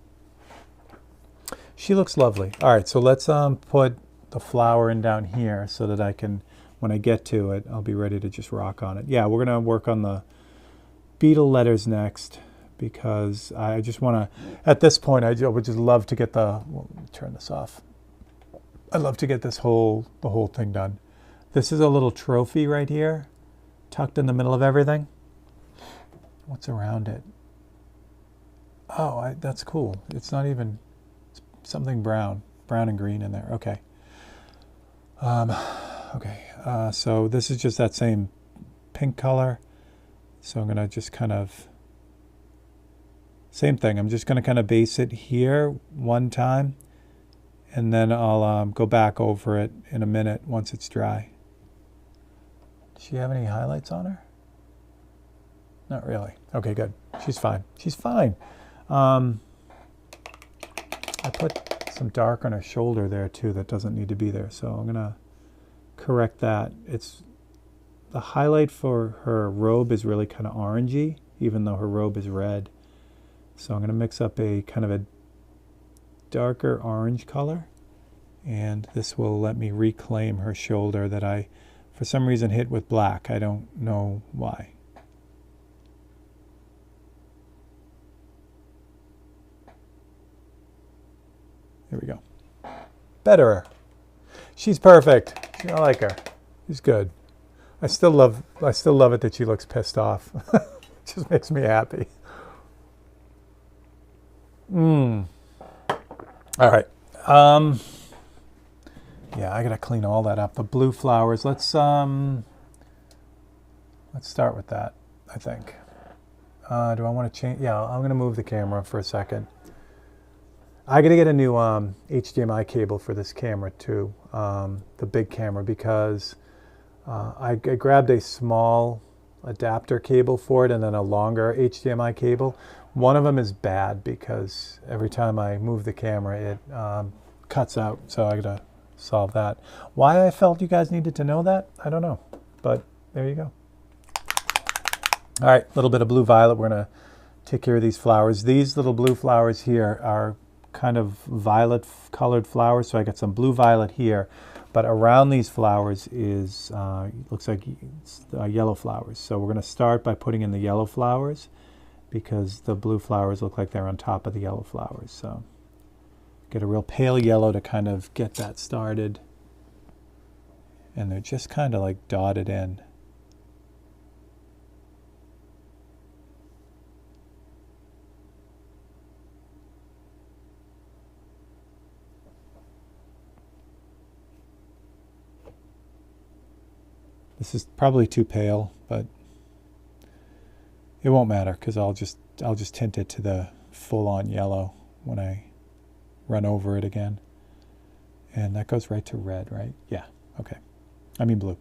She looks lovely. All right, so let's put the flower in down here so that I can, when I get to it, I'll be ready to just rock on it. Yeah, we're going to work on the Beatle letters next because I just want to, at this point, I would just love to get let me turn this off. I'd love to get the whole thing done. This is a little trophy right here, tucked in the middle of everything. What's around it? Oh, that's cool. It's not even something brown and green in there. Okay. So this is just that same pink color. So I'm going to just kind of, same thing. I'm just going to kind of base it here one time, and then I'll go back over it in a minute once it's dry. Does she have any highlights on her? Not really. Okay, good. She's fine. She's fine. I put some dark on her shoulder there too that doesn't need to be there, so I'm gonna correct that. It's the highlight for her robe is really kind of orangey, even though her robe is red. So I'm gonna mix up a kind of a darker orange color, and this will let me reclaim her shoulder that I, for some reason, hit with black. I don't know why. There we go. Better. She's perfect. I like her. She's good. I still love it that she looks pissed off. Just makes me happy. All right. Yeah, I gotta clean all that up. The blue flowers. Let's start with that, I think. Do I want to change? Yeah, I'm gonna move the camera for a second. I got to get a new HDMI cable for this camera too, the big camera, because I grabbed a small adapter cable for it and then a longer HDMI cable. One of them is bad because every time I move the camera it cuts out, so I got to solve that. Why I felt you guys needed to know that, I don't know, but there you go. All right, a little bit of blue violet. We're going to take care of these flowers. These little blue flowers here are kind of violet colored flowers, so I got some blue violet here, but around these flowers is looks like yellow flowers. So we're going to start by putting in the yellow flowers because the blue flowers look like they're on top of the yellow flowers. So get a real pale yellow to kind of get that started, and they're just kind of like dotted in. This is probably too pale, but it won't matter because I'll just tint it to the full-on yellow when I run over it again. And that goes right to red, right? Yeah, okay. I mean blue.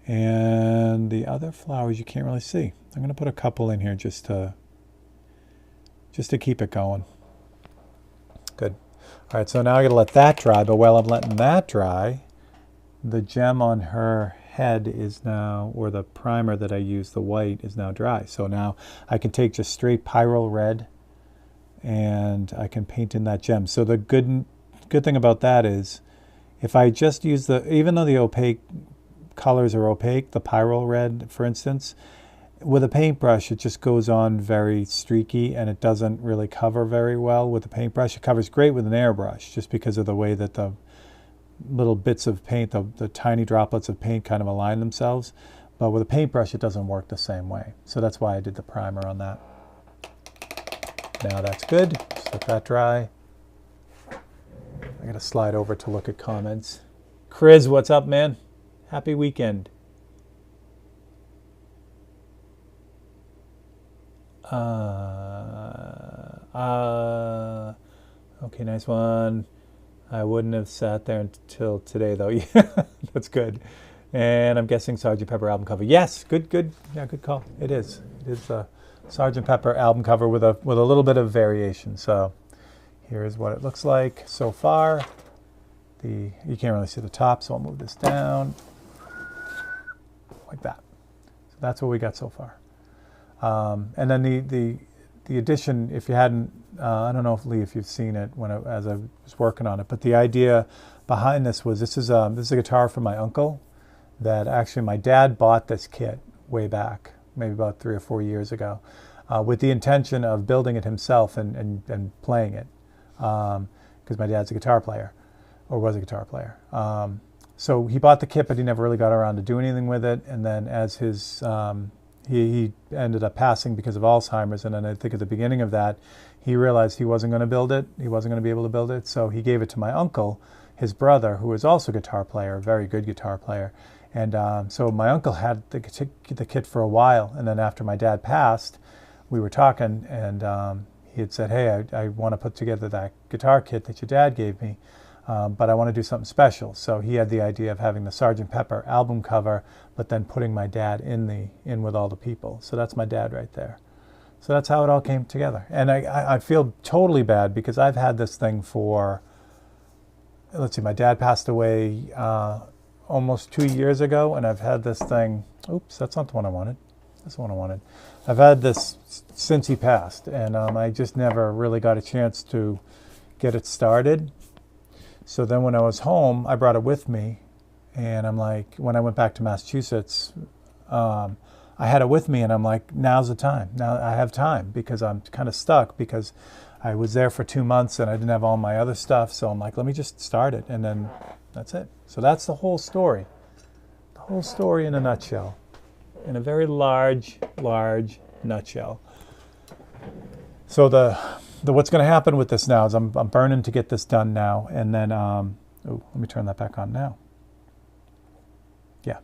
And the other flowers you can't really see. I'm going to put a couple in here just to keep it going. Good. All right, so now I got to let that dry, but while I'm letting that dry, the gem on her head is now, or the primer that I used, the white, is now dry. So now I can take just straight Pyrrole red and I can paint in that gem. So the good thing about that is if I just use even though the opaque colors are opaque, the Pyrrole red, for instance, with a paintbrush, it just goes on very streaky and it doesn't really cover very well with a paintbrush. It covers great with an airbrush just because of the way that the little bits of paint, the tiny droplets of paint kind of align themselves. But with a paintbrush, it doesn't work the same way. So that's why I did the primer on that. Now that's good. Just let that dry. I gotta slide over to look at comments. Chris, what's up, man? Happy weekend. Okay, nice one. I wouldn't have sat there until today, though. Yeah, that's good. And I'm guessing Sgt. Pepper album cover. Yes, good. Yeah, good call. It is. It is a Sgt. Pepper album cover with a little bit of variation. So here's what it looks like so far. You can't really see the top, so I'll move this down like that. So that's what we got so far. And then the addition, if you hadn't, I don't know if Lee, if you've seen it as I was working on it, but the idea behind this was this is a guitar from my uncle that actually my dad bought this kit way back, maybe about 3 or 4 years ago, with the intention of building it himself and playing it, because my dad's a guitar player, or was a guitar player. So he bought the kit, but he never really got around to do anything with it. And then as his he ended up passing because of Alzheimer's, and then I think at the beginning of that, he realized he wasn't going to build it. He wasn't going to be able to build it, so he gave it to my uncle, his brother, who was also a guitar player, a very good guitar player. And so my uncle had the kit for a while, and then after my dad passed, we were talking, and he had said, hey, I want to put together that guitar kit that your dad gave me, but I want to do something special. So he had the idea of having the Sgt. Pepper album cover, but then putting my dad in with all the people. So that's my dad right there. So that's how it all came together. And I feel totally bad because I've had this thing for, let's see, my dad passed away almost 2 years ago, and I've had this thing, oops, that's not the one I wanted. That's the one I wanted. I've had this since he passed, and I just never really got a chance to get it started. So then when I was home, I brought it with me, and I'm like, when I went back to Massachusetts, I had it with me, and I'm like, now's the time. Now I have time because I'm kind of stuck because I was there for 2 months and I didn't have all my other stuff. So I'm like, let me just start it, and then that's it. So that's the whole story. The whole story in a nutshell. In a very large nutshell. So the what's going to happen with this now is I'm burning to get this done now, and then let me turn that back on now. Yeah,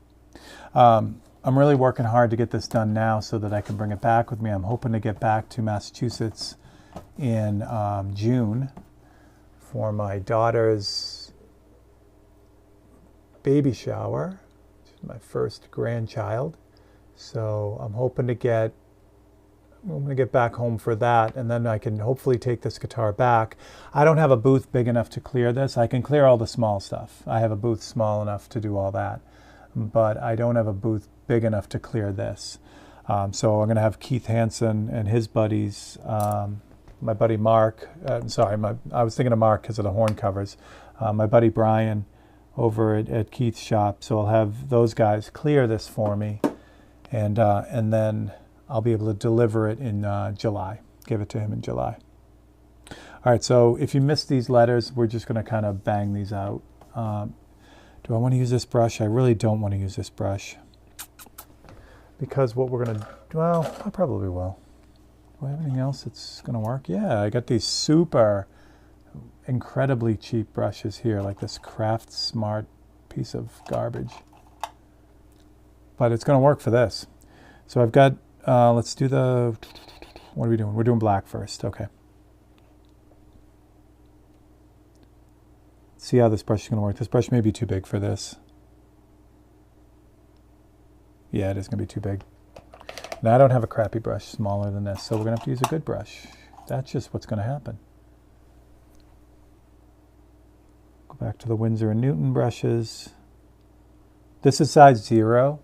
I'm really working hard to get this done now so that I can bring it back with me. I'm hoping to get back to Massachusetts in June for my daughter's baby shower, which is my first grandchild. So I'm hoping to get back home for that, and then I can hopefully take this guitar back. I don't have a booth big enough to clear this. I can clear all the small stuff. I have a booth small enough to do all that, but I don't have a booth big enough to clear this. So I'm going to have Keith Hansen and his buddies, my buddy Mark, I was thinking of Mark because of the horn covers, my buddy Brian over at Keith's shop. So I'll have those guys clear this for me, and then I'll be able to deliver it in July, give it to him in July. All right, so if you missed these letters, we're just going to kind of bang these out. Do I want to use this brush? I really don't want to use this brush because what we're going to, well, I probably will. Do I have anything else that's going to work? Yeah, I got these super incredibly cheap brushes here, like this Craft Smart piece of garbage. But it's going to work for this. So I've got, let's do the, what are we doing? We're doing black first, okay. See how this brush is going to work. This brush may be too big for this. Yeah, it is going to be too big. Now I don't have a crappy brush smaller than this, so we're going to have to use a good brush. That's just what's going to happen. Back to the Winsor & Newton brushes. This is size 0.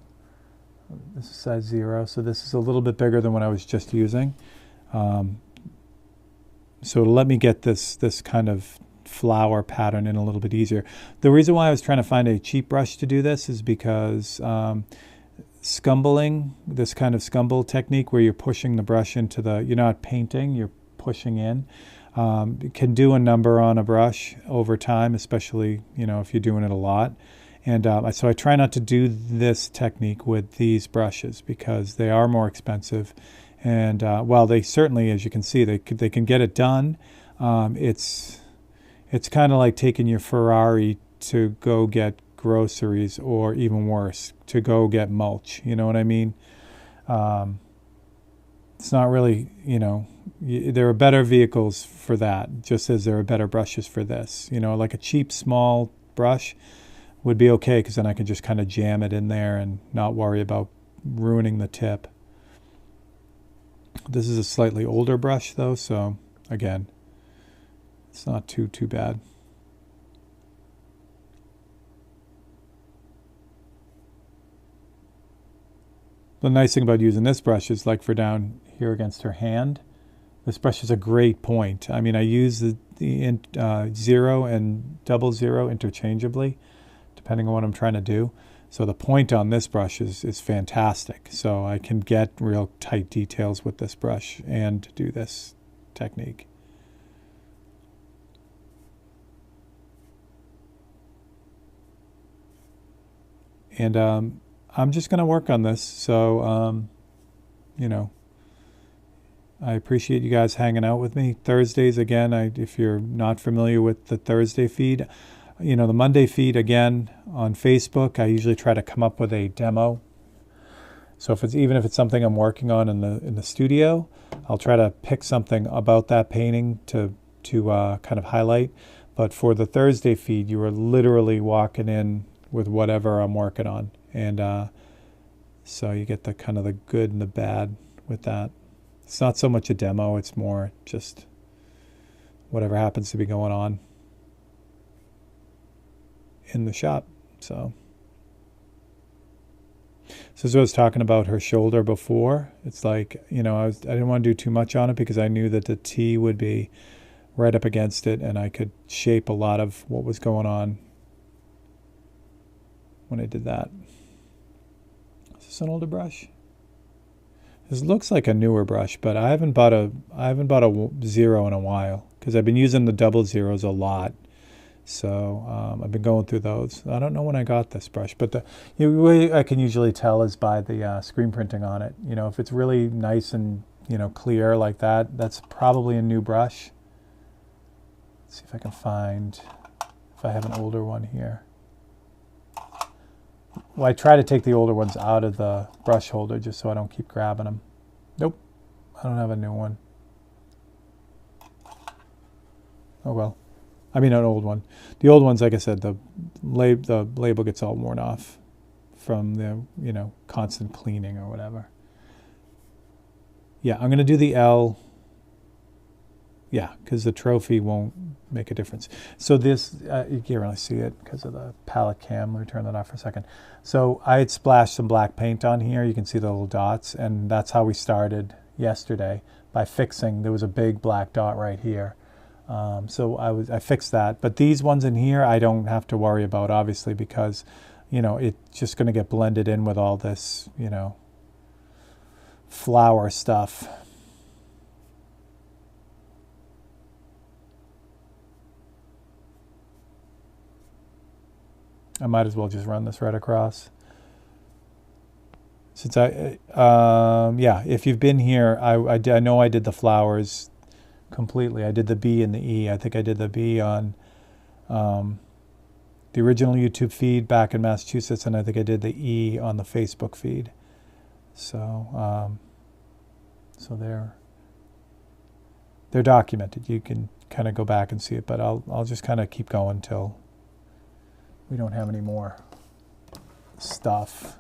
This is size 0, so this is a little bit bigger than what I was just using. So to let me get this kind of flower pattern in a little bit easier. The reason why I was trying to find a cheap brush to do this is because scumbling, this kind of scumble technique where you're pushing the brush into the, you're not painting, you're pushing in, can do a number on a brush over time, especially, if you're doing it a lot. And so I try not to do this technique with these brushes because they are more expensive. And while they certainly, as you can see, they can get it done, it's kind of like taking your Ferrari to go get groceries, or even worse, to go get mulch. You know what I mean? It's not really, there are better vehicles for that, just as there are better brushes for this. Like a cheap, small brush would be okay because then I can just kind of jam it in there and not worry about ruining the tip. This is a slightly older brush though, so again, it's not too bad. The nice thing about using this brush is, like for down here against her hand, this brush is a great point. I mean, I use the 0 and 00 interchangeably, depending on what I'm trying to do. So the point on this brush is fantastic. So I can get real tight details with this brush and do this technique. And I'm just going to work on this. So, I appreciate you guys hanging out with me. Thursdays, again, if you're not familiar with the Thursday feed, the Monday feed, again, on Facebook, I usually try to come up with a demo. So even if it's something I'm working on in the studio, I'll try to pick something about that painting to kind of highlight. But for the Thursday feed, you are literally walking in with whatever I'm working on. And so you get the kind of the good and the bad with that. It's not so much a demo, it's more just whatever happens to be going on in the shop. So as I was talking about her shoulder before, it's like, I didn't want to do too much on it because I knew that the T would be right up against it and I could shape a lot of what was going on when I did that. Is this an older brush? This looks like a newer brush, but I haven't bought a 0 in a while because I've been using the 00s a lot. So I've been going through those. I don't know when I got this brush, but the way I can usually tell is by the screen printing on it. If it's really nice and clear like that, that's probably a new brush. Let's see if I can find if I have an older one here. Well, I try to take the older ones out of the brush holder just so I don't keep grabbing them. Nope, I don't have a new one. Oh well. I mean, an old one. The old ones, like I said, the label gets all worn off from the, constant cleaning or whatever. Yeah, I'm going to do the L. Yeah, because the trophy won't make a difference. So this, you can't really see it because of the palette cam. Let me turn that off for a second. So I had splashed some black paint on here. You can see the little dots, and that's how we started yesterday by fixing. There was a big black dot right here. So I fixed that. But these ones in here, I don't have to worry about, obviously, because, it's just going to get blended in with all this, flower stuff. I might as well just run this right across. Since yeah, if you've been here, I know I did the flowers completely. I did the B and the E. I think I did the B on the original YouTube feed back in Massachusetts, and I think I did the E on the Facebook feed. So, so they're documented. You can kind of go back and see it, but I'll just kind of keep going till we don't have any more stuff.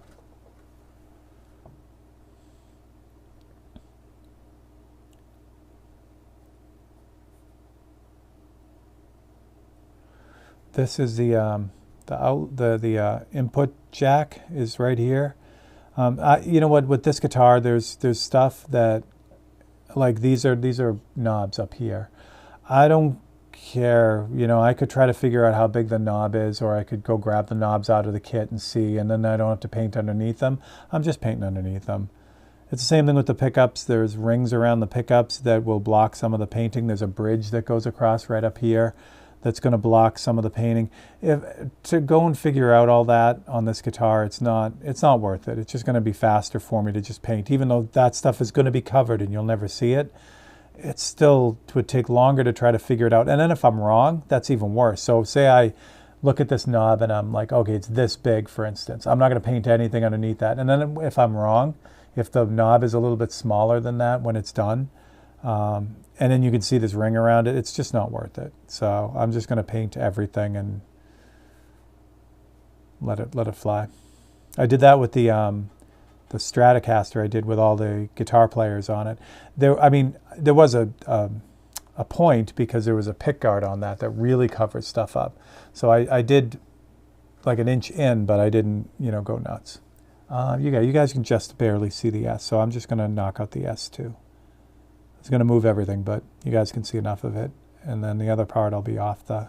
This is the input jack is right here. You know what? With this guitar, there's stuff that, like, these are knobs up here. I don't care. You know, I could try to figure out how big the knob is, or I could go grab the knobs out of the kit and see, and then I don't have to paint underneath them. I'm just painting underneath them. It's the same thing with the pickups. There's rings around the pickups that will block some of the painting. There's a bridge that goes across right up here that's going to block some of the painting. To go and figure out all that on this guitar, it's not worth it. It's just going to be faster for me to just paint. Even though that stuff is going to be covered and you'll never see it, it still would take longer to try to figure it out. And then if I'm wrong, that's even worse. So say I look at this knob and I'm like, okay, it's this big, for instance. I'm not going to paint anything underneath that. And then if I'm wrong, if the knob is a little bit smaller than that when it's done, and then you can see this ring around it, it's just not worth it. So I'm just going to paint everything and let it fly. I did that with the Stratocaster. I did with all the guitar players on it. There was a point because there was a pick guard on that really covered stuff up. So I did like an inch in, but I didn't, go nuts. You guys can just barely see the S, so I'm just going to knock out the S too. It's going to move everything, but you guys can see enough of it. And then the other part will be off the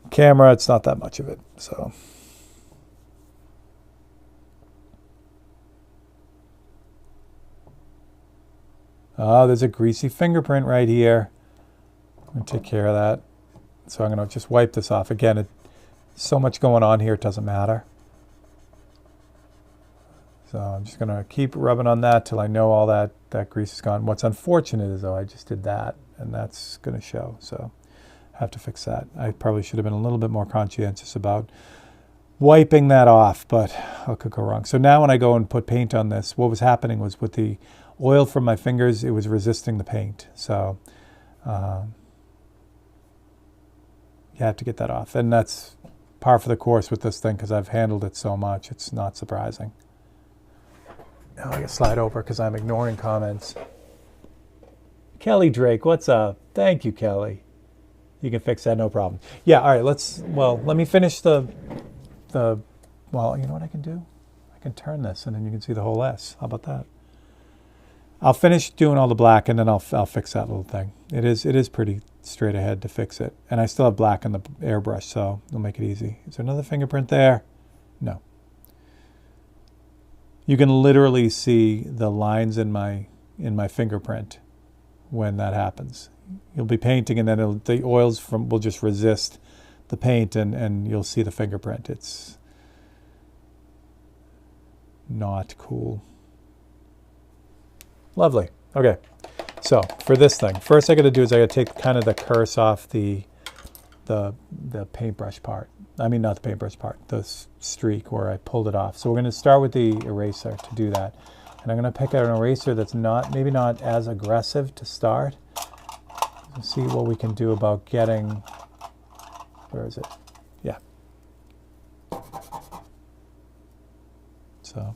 camera. It's not that much of it, so. Oh, there's a greasy fingerprint right here. I'm going to take care of that. So I'm going to just wipe this off. Again, so much going on here, it doesn't matter. So I'm just going to keep rubbing on that till I know all that grease is gone. What's unfortunate is, though, I just did that, and that's going to show. So I have to fix that. I probably should have been a little bit more conscientious about wiping that off, but what could go wrong? So now when I go and put paint on this, what was happening was with the oil from my fingers, it was resisting the paint. So you have to get that off. And that's par for the course with this thing because I've handled it so much. It's not surprising. Now I can slide over because I'm ignoring comments. Kelly Drake, what's up? Thank you, Kelly. You can fix that, no problem. Yeah, all right, let me finish well, you know what I can do? I can turn this and then you can see the whole S. How about that? I'll finish doing all the black and then I'll fix that little thing. It is pretty straight ahead to fix it. And I still have black in the airbrush, so it'll make it easy. Is there another fingerprint there? No. You can literally see the lines in my fingerprint when that happens. You'll be painting and then the oils will just resist the paint and you'll see the fingerprint. It's not cool. Lovely. Okay. So for this thing, first I got to do is I got to take kind of the curse off the paintbrush part. I mean, not the paintbrush part, the streak where I pulled it off. So we're going to start with the eraser to do that. And I'm going to pick out an eraser that's maybe not as aggressive to start. Let's see what we can do about getting, where is it? Yeah. So,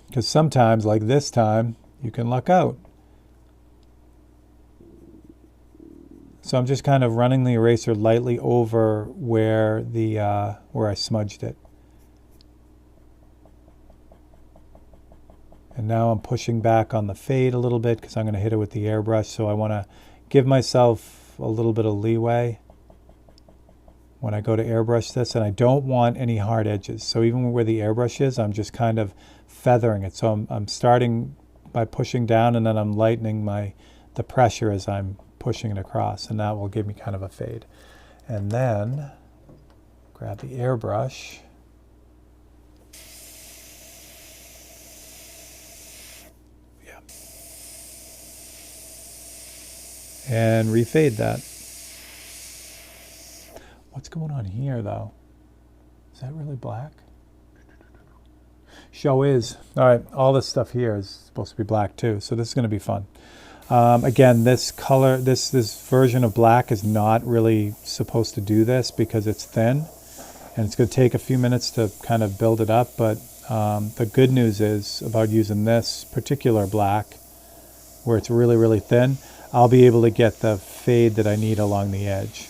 because sometimes, like this time, you can luck out. So I'm just kind of running the eraser lightly over where I smudged it. And now I'm pushing back on the fade a little bit because I'm going to hit it with the airbrush. So I want to give myself a little bit of leeway when I go to airbrush this. And I don't want any hard edges. So even where the airbrush is, I'm just kind of feathering it. So I'm starting by pushing down and then I'm lightening the pressure as I'm pushing it across, and that will give me kind of a fade. And then grab the airbrush and refade that. What's going on here though? Is that really black? Show is. All right, all this stuff here is supposed to be black too, so this is going to be fun. Again, this color, this version of black is not really supposed to do this because it's thin, and it's going to take a few minutes to kind of build it up. But the good news is about using this particular black, where it's really, really thin, I'll be able to get the fade that I need along the edge.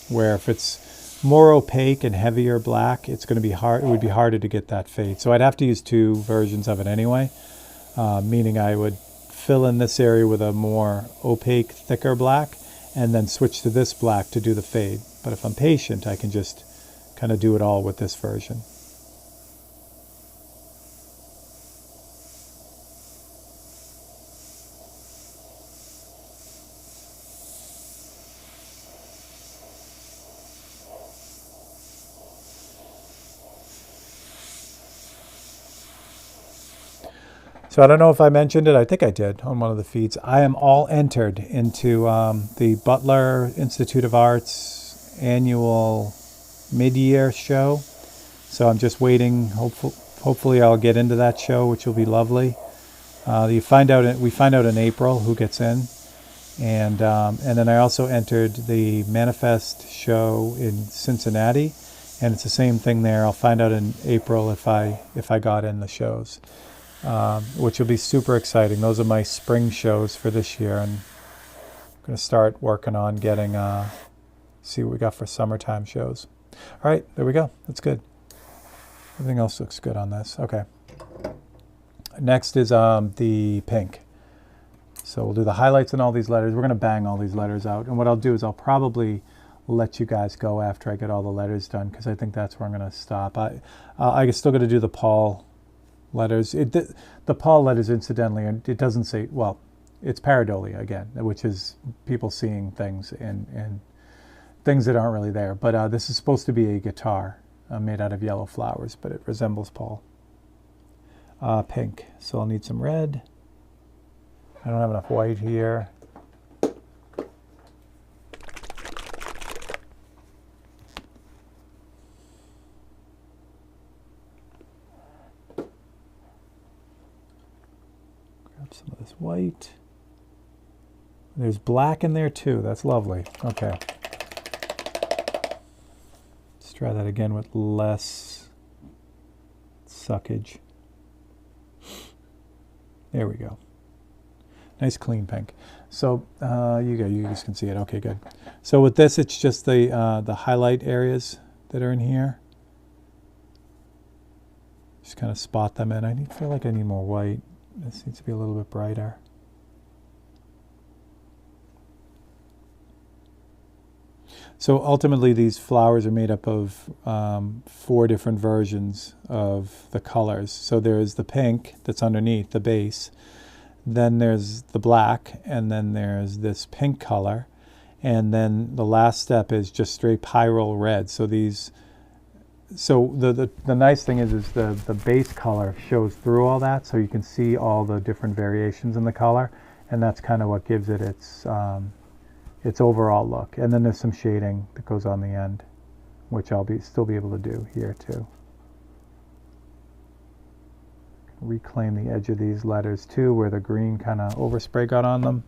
Where if it's more opaque and heavier black, it's going to be hard. It would be harder to get that fade. So I'd have to use two versions of it anyway, meaning I would fill in this area with a more opaque, thicker black, and then switch to this black to do the fade. But if I'm patient, I can just kind of do it all with this version. So I don't know if I mentioned it. I think I did on one of the feeds. I am all entered into the Butler Institute of Art's annual mid-year show. So I'm just waiting. Hopefully I'll get into that show, which will be lovely. We find out in April who gets in, and then I also entered the Manifest show in Cincinnati, and it's the same thing there. I'll find out in April if I got in the shows. Which will be super exciting. Those are my spring shows for this year, and I'm going to start working on getting, see what we got for summertime shows. All right, there we go. That's good. Everything else looks good on this. Okay. Next is the pink. So we'll do the highlights in all these letters. We're going to bang all these letters out. And what I'll do is I'll probably let you guys go after I get all the letters done, because I think that's where I'm going to stop. I still got to do the Paul letters. The Paul letters, incidentally, it doesn't say, well, it's pareidolia again, which is people seeing things and things that aren't really there. But this is supposed to be a guitar made out of yellow flowers, but it resembles Paul. Pink. So I'll need some red. I don't have enough white here. Some of this white. There's black in there too. That's lovely. Okay. Let's try that again with less suckage. There we go. Nice clean pink. So you guys can see it. Okay, good. So with this, it's just the highlight areas that are in here. Just kind of spot them in. I feel like I need more white. This needs to be a little bit brighter. So ultimately these flowers are made up of 4 different versions of the colors. So there's the pink that's underneath the base, then there's the black, and then there's this pink color, and then the last step is just straight pyrrole red. So these the nice thing is the base color shows through all that, so you can see all the different variations in the color, and that's kind of what gives it its overall look. And then there's some shading that goes on the end, which I'll still be able to do here too. Reclaim the edge of these letters too, where the green kind of overspray got on them.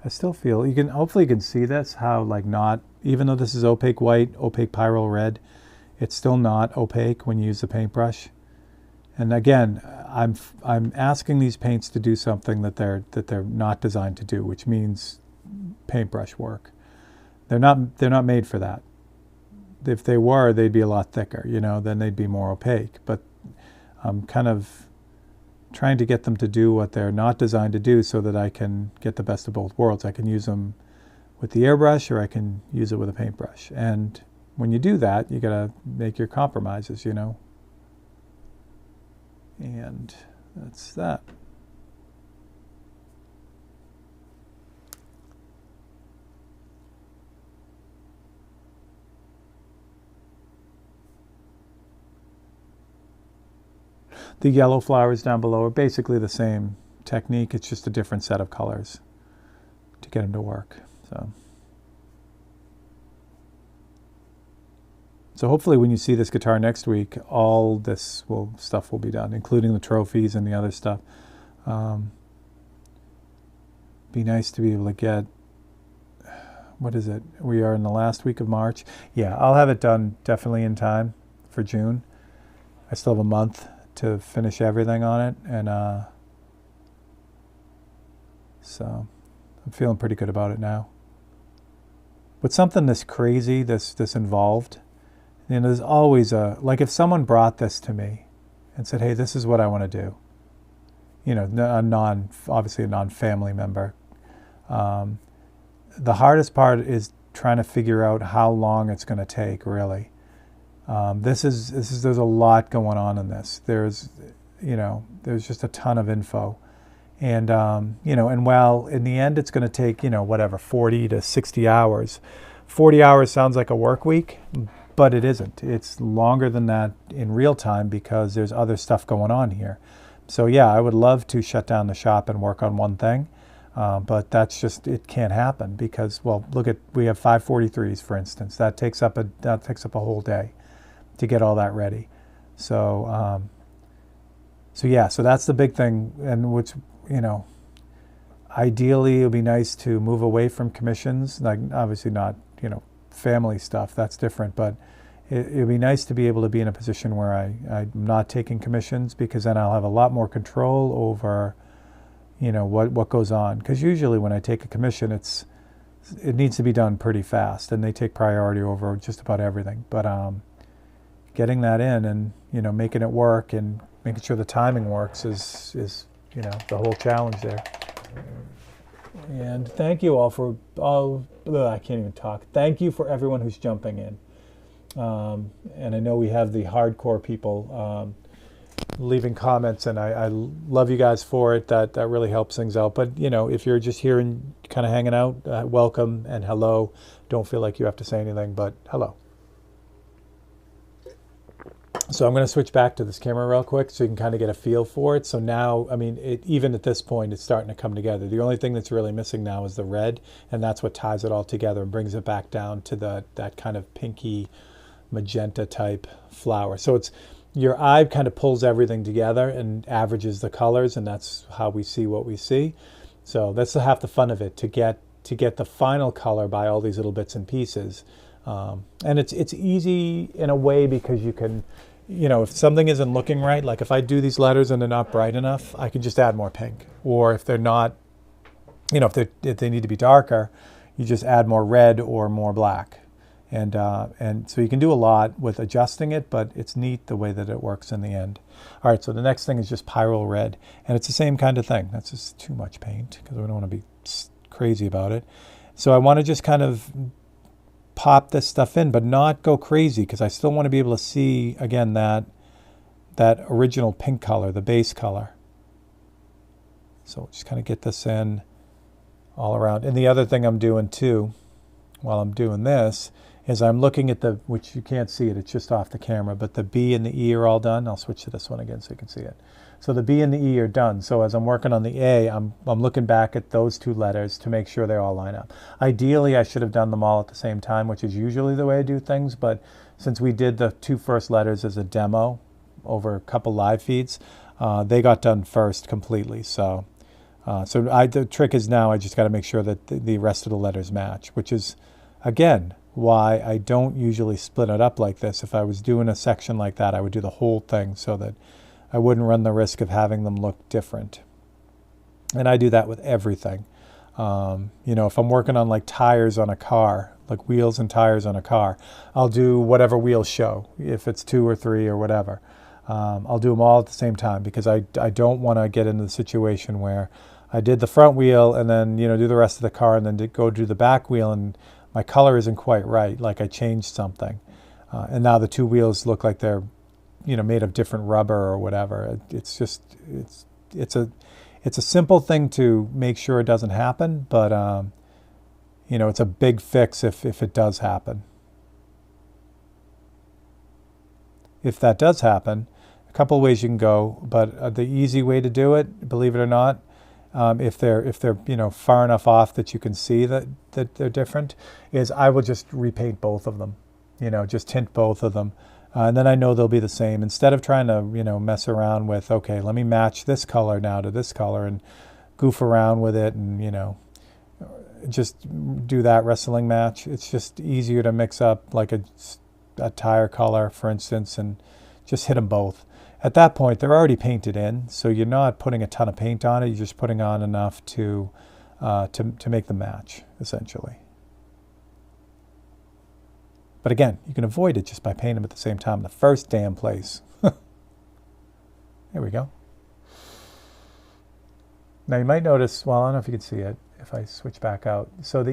I still feel hopefully you can see this, how like not, even though this is opaque white, opaque pyrrole red, it's still not opaque when you use the paintbrush. And again, I'm asking these paints to do something that they're not designed to do, which means paintbrush work. They're not made for that. If they were, they'd be a lot thicker, then they'd be more opaque. But I'm kind of trying to get them to do what they're not designed to do, so that I can get the best of both worlds. I can use them with the airbrush, or I can use it with a paintbrush. And when you do that, you gotta make your compromises, And that's that. The yellow flowers down below are basically the same technique. It's just a different set of colors to get them to work. So hopefully when you see this guitar next week, all this stuff will be done, including the trophies and the other stuff. Be nice to be able to get, what is it? We are in the last week of March. Yeah, I'll have it done definitely in time for June. I still have a month to finish everything on it, and so I'm feeling pretty good about it now. With something this crazy, this involved, there's always like if someone brought this to me and said, hey, this is what I want to do. Obviously a non-family member. The hardest part is trying to figure out how long it's going to take, really. There's a lot going on in this. There's just a ton of info. And, and while in the end it's going to take, 40 to 60 hours. 40 hours sounds like a work week, but it isn't. It's longer than that in real time because there's other stuff going on here. So yeah, I would love to shut down the shop and work on one thing, but it can't happen because, well, we have 543s, for instance. That takes up a whole day to get all that ready. So that's the big thing, and which, ideally it would be nice to move away from commissions, like obviously not, family stuff, that's different, but it would be nice to be able to be in a position where I'm not taking commissions, because then I'll have a lot more control over, what goes on. Because usually when I take a commission, it needs to be done pretty fast, and they take priority over just about everything. But getting that in and, making it work and making sure the timing works is the whole challenge there. And thank you all for I can't even talk. Thank you for everyone who's jumping in. And I know we have the hardcore people leaving comments, and I love you guys for it. That really helps things out. But, if you're just here and kind of hanging out, welcome and hello. Don't feel like you have to say anything, but hello. So I'm going to switch back to this camera real quick so you can kind of get a feel for it. So now, even at this point, it's starting to come together. The only thing that's really missing now is the red, and that's what ties it all together and brings it back down to that kind of pinky magenta type flower. So your eye kind of pulls everything together and averages the colors, and that's how we see what we see. So that's half the fun of it, to get the final color by all these little bits and pieces. And it's easy in a way because you can, if something isn't looking right, like if I do these letters and they're not bright enough, I can just add more pink. Or if they're not, if they need to be darker, you just add more red or more black. And so you can do a lot with adjusting it, but it's neat the way that it works in the end. All right, so the next thing is just pyrrole red. And it's the same kind of thing. That's just too much paint because we don't want to be crazy about it. So I want to just kind of pop this stuff in, but not go crazy, because I still want to be able to see, again, that original pink color, the base color. So just kind of get this in all around. And the other thing I'm doing too, while I'm doing this, is I'm looking at which you can't see it's just off the camera, but the B and the E are all done. I'll switch to this one again so you can see it. So the B and the E are done. So as I'm working on the A, I'm looking back at those two letters to make sure they all line up. Ideally, I should have done them all at the same time, which is usually the way I do things. But since we did the two first letters as a demo over a couple live feeds, they got done first completely. So the trick is now I just got to make sure that the rest of the letters match, which is, again, why I don't usually split it up like this. If I was doing a section like that, I would do the whole thing so that I wouldn't run the risk of having them look different. And I do that with everything. If I'm working on like tires on a car, like wheels and tires on a car, I'll do whatever wheels show, if it's 2 or 3 or whatever. I'll do them all at the same time, because I don't want to get into the situation where I did the front wheel and then, do the rest of the car and then go do the back wheel and my color isn't quite right, like I changed something. And now the two wheels look like they're made of different rubber or whatever. It's a simple thing to make sure it doesn't happen, but it's a big fix if it does happen. If that does happen, a couple of ways you can go, but the easy way to do it, believe it or not, if they're far enough off that you can see that they're different, is I will just repaint both of them, just tint both of them. And then I know they'll be the same. Instead of trying to, mess around with, okay, let me match this color now to this color and goof around with it and, just do that wrestling match. It's just easier to mix up like a tire color, for instance, and just hit them both. At that point, they're already painted in, so you're not putting a ton of paint on it. You're just putting on enough to to make them match, essentially. But again, you can avoid it just by painting them at the same time in the first damn place. There we go. Now you might notice, well, I don't know if you can see it if I switch back out. So the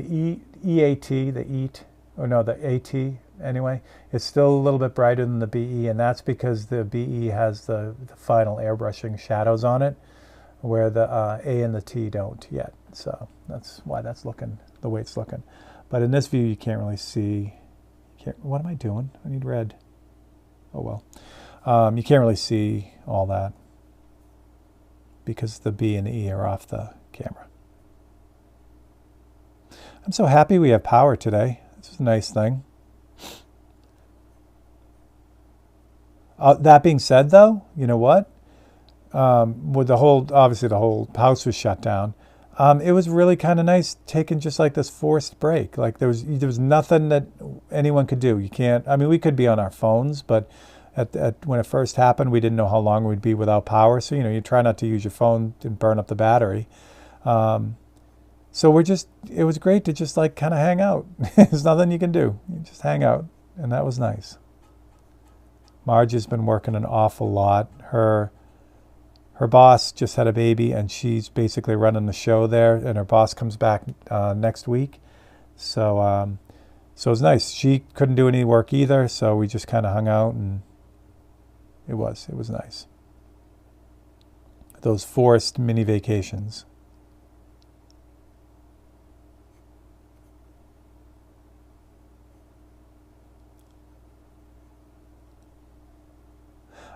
EAT, the EAT, or no, the AT anyway, it's still a little bit brighter than the BE, and that's because the BE has the final airbrushing shadows on it, where the A and the T don't yet. So that's why that's looking the way it's looking. But in this view, you can't really see. What am I doing? I need red. Oh well. You can't really see all that because the B and the E are off the camera. I'm so happy we have power today. This is a nice thing. That being said, though, you know what? With obviously the whole house was shut down. It was really kind of nice taking just like this forced break. Like there was nothing that anyone could do. You can't. I mean, we could be on our phones, but when it first happened, we didn't know how long we'd be without power. So you try not to use your phone and burn up the battery. So it was great to just like kind of hang out. There's nothing you can do. You just hang out, and that was nice. Marge has been working an awful lot. Her boss just had a baby, and she's basically running the show there. And her boss comes back next week, so it was nice. She couldn't do any work either, so we just kind of hung out, and it was nice. Those forced mini vacations.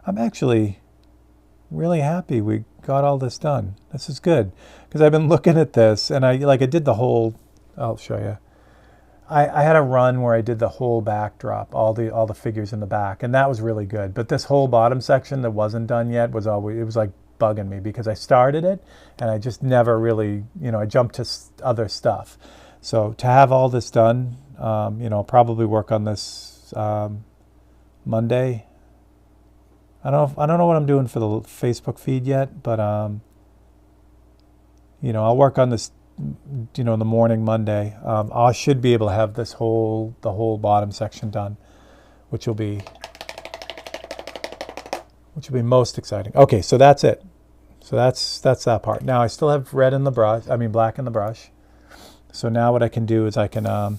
I'm actually really happy we got all this done. This is good because I've been looking at this, and I did the whole. I'll show you. I had a run where I did the whole backdrop, all the figures in the back, and that was really good. But this whole bottom section that wasn't done yet was like bugging me because I started it and I just never really, I jumped to other stuff. So to have all this done, I'll probably work on this Monday. I don't know what I'm doing for the Facebook feed yet, but I'll work on this, in the morning Monday. I should be able to have the whole bottom section done, which will be most exciting. Okay, so that's it. So that's that part. Now I still have black in the brush. So now what I can do is I can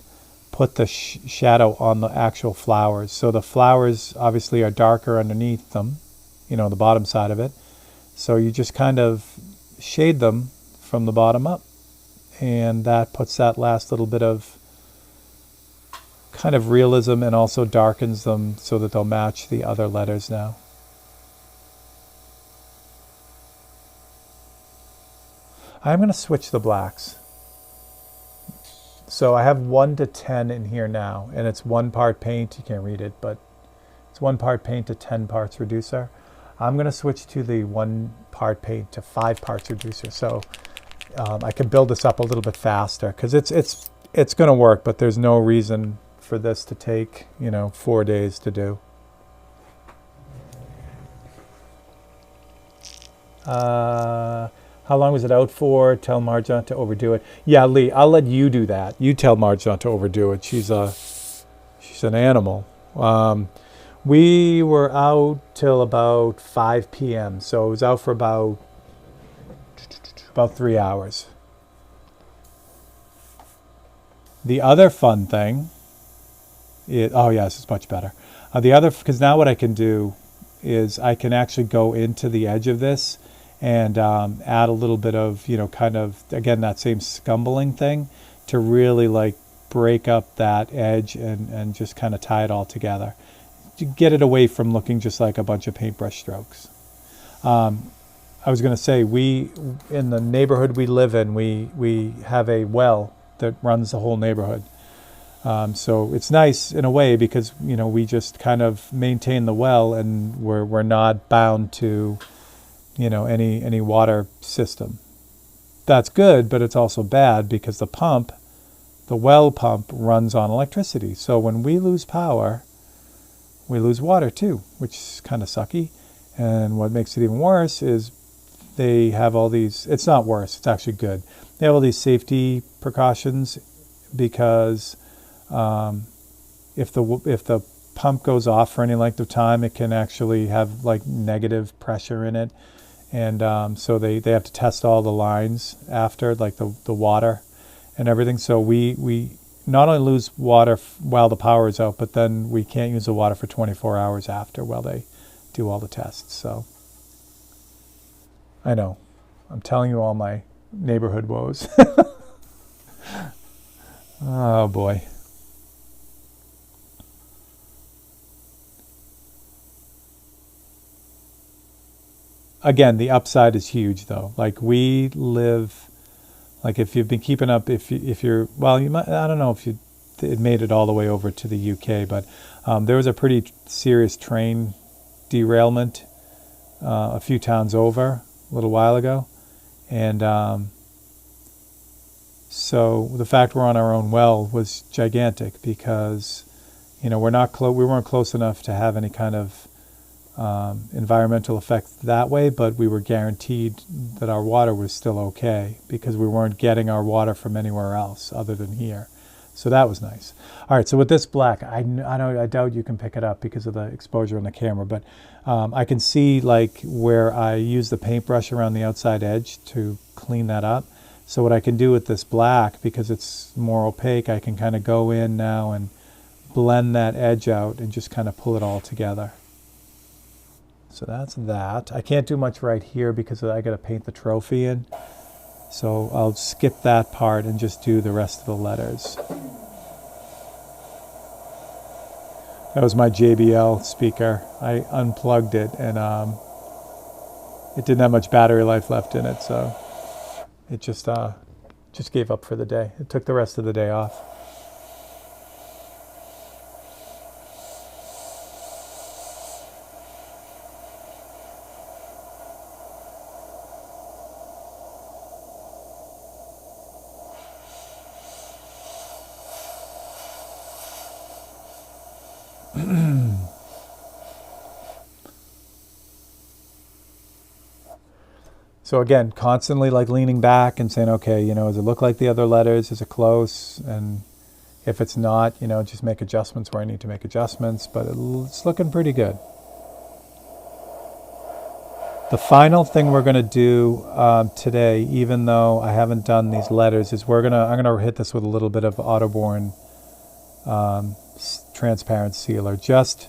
put the shadow on the actual flowers. So the flowers obviously are darker underneath them, the bottom side of it. So you just kind of shade them from the bottom up, and that puts that last little bit of kind of realism and also darkens them so that they'll match the other letters now. I'm going to switch the blacks. So I have 1 to 10 in here now, and it's 1 part paint. You can't read it, but it's 1 part paint to 10 parts reducer. I'm going to switch to the 1 part paint to 5 parts reducer, so I can build this up a little bit faster because it's going to work, but there's no reason for this to take 4 days to do. How long was it out for? Tell Marge not to overdo it. Yeah, Lee, I'll let you do that. You tell Marge not to overdo it. She's an animal. We were out till about 5 p.m., so it was out for about 3 hours. The other fun thing is, oh yes, it's much better. Because now what I can do is I can actually go into the edge of this and add a little bit of, kind of, again, that same scumbling thing to really like break up that edge and just kind of tie it all together to get it away from looking just like a bunch of paintbrush strokes. I was going to say, in the neighborhood we live in, we have a well that runs the whole neighborhood. So it's nice in a way because, we just kind of maintain the well and we're not bound to any water system. That's good, but it's also bad because the well pump runs on electricity. So when we lose power, we lose water too, which is kind of sucky. And what makes it even worse is they have all these, it's not worse, it's actually good. They have all these safety precautions because if the pump goes off for any length of time, it can actually have like negative pressure in it. And so they have to test all the lines after, like the water and everything. So we not only lose water while the power is out, but then we can't use the water for 24 hours after while they do all the tests. So I know, I'm telling you all my neighborhood woes. Oh boy. Again, the upside is huge though. Like we live, like if you've been keeping up, if you're, well, you might, I don't know if you it made it all the way over to the UK, but there was a pretty serious train derailment a few towns over a little while ago, and so the fact we're on our own well was gigantic because we weren't close enough to have any kind of environmental effect that way, but we were guaranteed that our water was still okay because we weren't getting our water from anywhere else other than here. So that was nice. All right, so with this black, I doubt you can pick it up because of the exposure on the camera, but I can see like where I use the paintbrush around the outside edge to clean that up. So what I can do with this black, because it's more opaque, I can kind of go in now and blend that edge out and just kind of pull it all together. So that's that. I can't do much right here because I got to paint the trophy in. So I'll skip that part and just do the rest of the letters. That was my JBL speaker. I unplugged it and it didn't have much battery life left in it, so it just gave up for the day. It took the rest of the day off. So again, constantly like leaning back and saying, okay, does it look like the other letters? Is it close? And if it's not, just make adjustments where I need to make adjustments, but it's looking pretty good. The final thing we're going to do today, even though I haven't done these letters, is I'm going to hit this with a little bit of Autoborn transparent sealer, just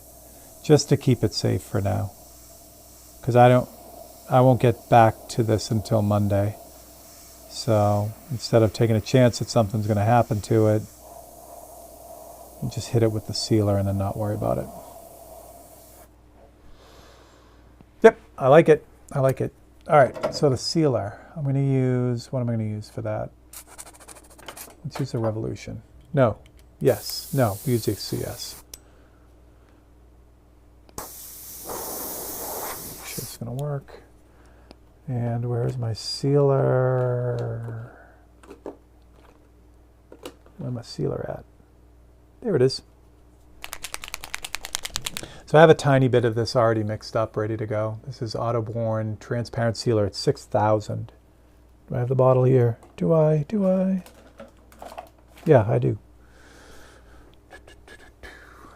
to keep it safe for now, because I won't get back to this until Monday. So instead of taking a chance that something's going to happen to it, just hit it with the sealer and then not worry about it. Yep, I like it. I like it. All right, so the sealer. What am I going to use for that? Let's use the Revolution. No. Yes. No, we use the XCS. Make sure it's going to work. And where's my sealer? Where's my sealer at? There it is. So I have a tiny bit of this already mixed up, ready to go. This is Autoborn transparent sealer. It's 6,000. Do I have the bottle here? Do I? Yeah, I do.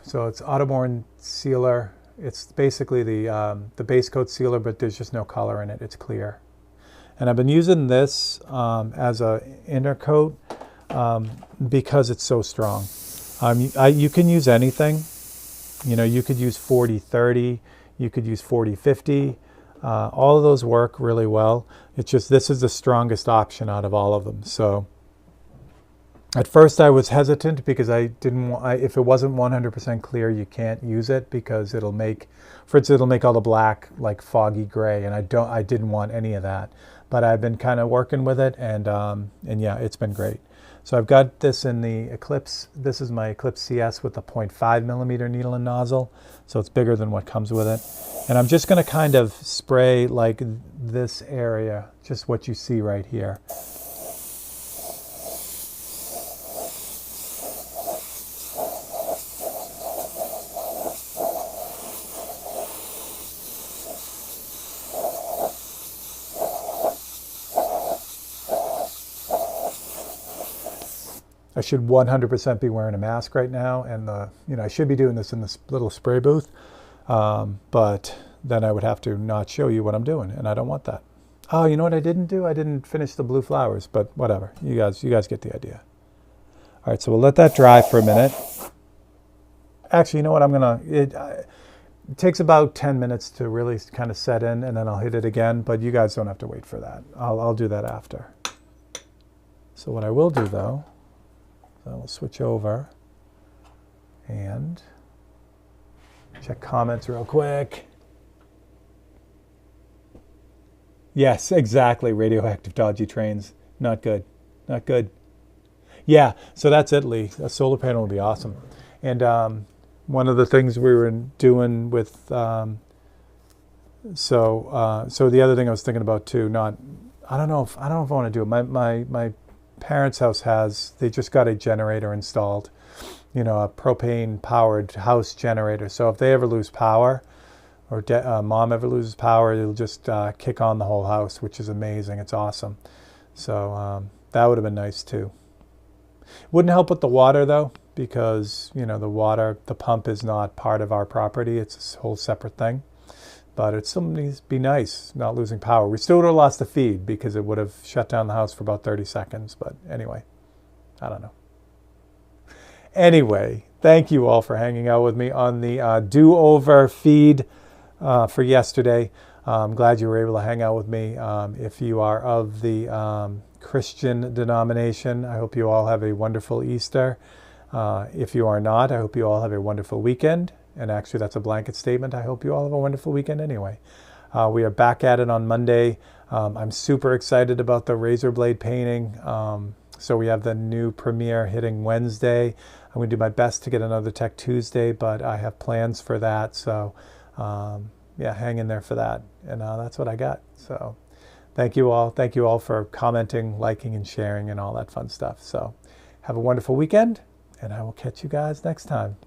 So it's Autoborn sealer. It's basically the base coat sealer, but there's just no color in it. It's clear. And I've been using this as a inner coat because it's so strong. You can use anything. You could use 40-30. You could use 40-50. All of those work really well. It's just this is the strongest option out of all of them. So at first I was hesitant because I didn't want, if it wasn't 100% clear, you can't use it because it'll make all the black like foggy gray, and I didn't want any of that. But I've been kind of working with it, and yeah, it's been great. So I've got this in the Eclipse. This is my Eclipse CS with the 0.5 millimeter needle and nozzle, so it's bigger than what comes with it. And I'm just going to kind of spray like this area, just what you see right here. I should 100% be wearing a mask right now, and I should be doing this in this little spray booth, but then I would have to not show you what I'm doing, and I don't want that. Oh, you know what I didn't do? I didn't finish the blue flowers, but whatever. You guys get the idea. All right, so we'll let that dry for a minute. Actually, you know what? It takes about 10 minutes to really kind of set in, and then I'll hit it again, but you guys don't have to wait for that. I'll do that after. So what I will do, though, I will switch over and check comments real quick. Yes, exactly. Radioactive dodgy trains. Not good. Not good. Yeah, so that's it, Lee. A solar panel would be awesome. And one of the things we were doing with, so the other thing I was thinking about too, I don't know if I want to do it. My parents' house they just got a generator installed, a propane powered house generator. So if they ever lose power, or mom ever loses power, it'll just kick on the whole house, which is amazing. It's awesome. So that would have been nice too. Wouldn't help with the water though, because the pump is not part of our property. It's a whole separate thing. But it still needs to be nice, not losing power. We still would have lost the feed because it would have shut down the house for about 30 seconds. But anyway, I don't know. Anyway, thank you all for hanging out with me on the do-over feed for yesterday. I'm glad you were able to hang out with me. If you are of the Christian denomination, I hope you all have a wonderful Easter. If you are not, I hope you all have a wonderful weekend. And actually, that's a blanket statement. I hope you all have a wonderful weekend anyway. We are back at it on Monday. I'm super excited about the razor blade painting. So we have the new premiere hitting Wednesday. I'm going to do my best to get another Tech Tuesday, but I have plans for that. So yeah, hang in there for that. And that's what I got. So thank you all. Thank you all for commenting, liking, and sharing and all that fun stuff. So have a wonderful weekend, and I will catch you guys next time.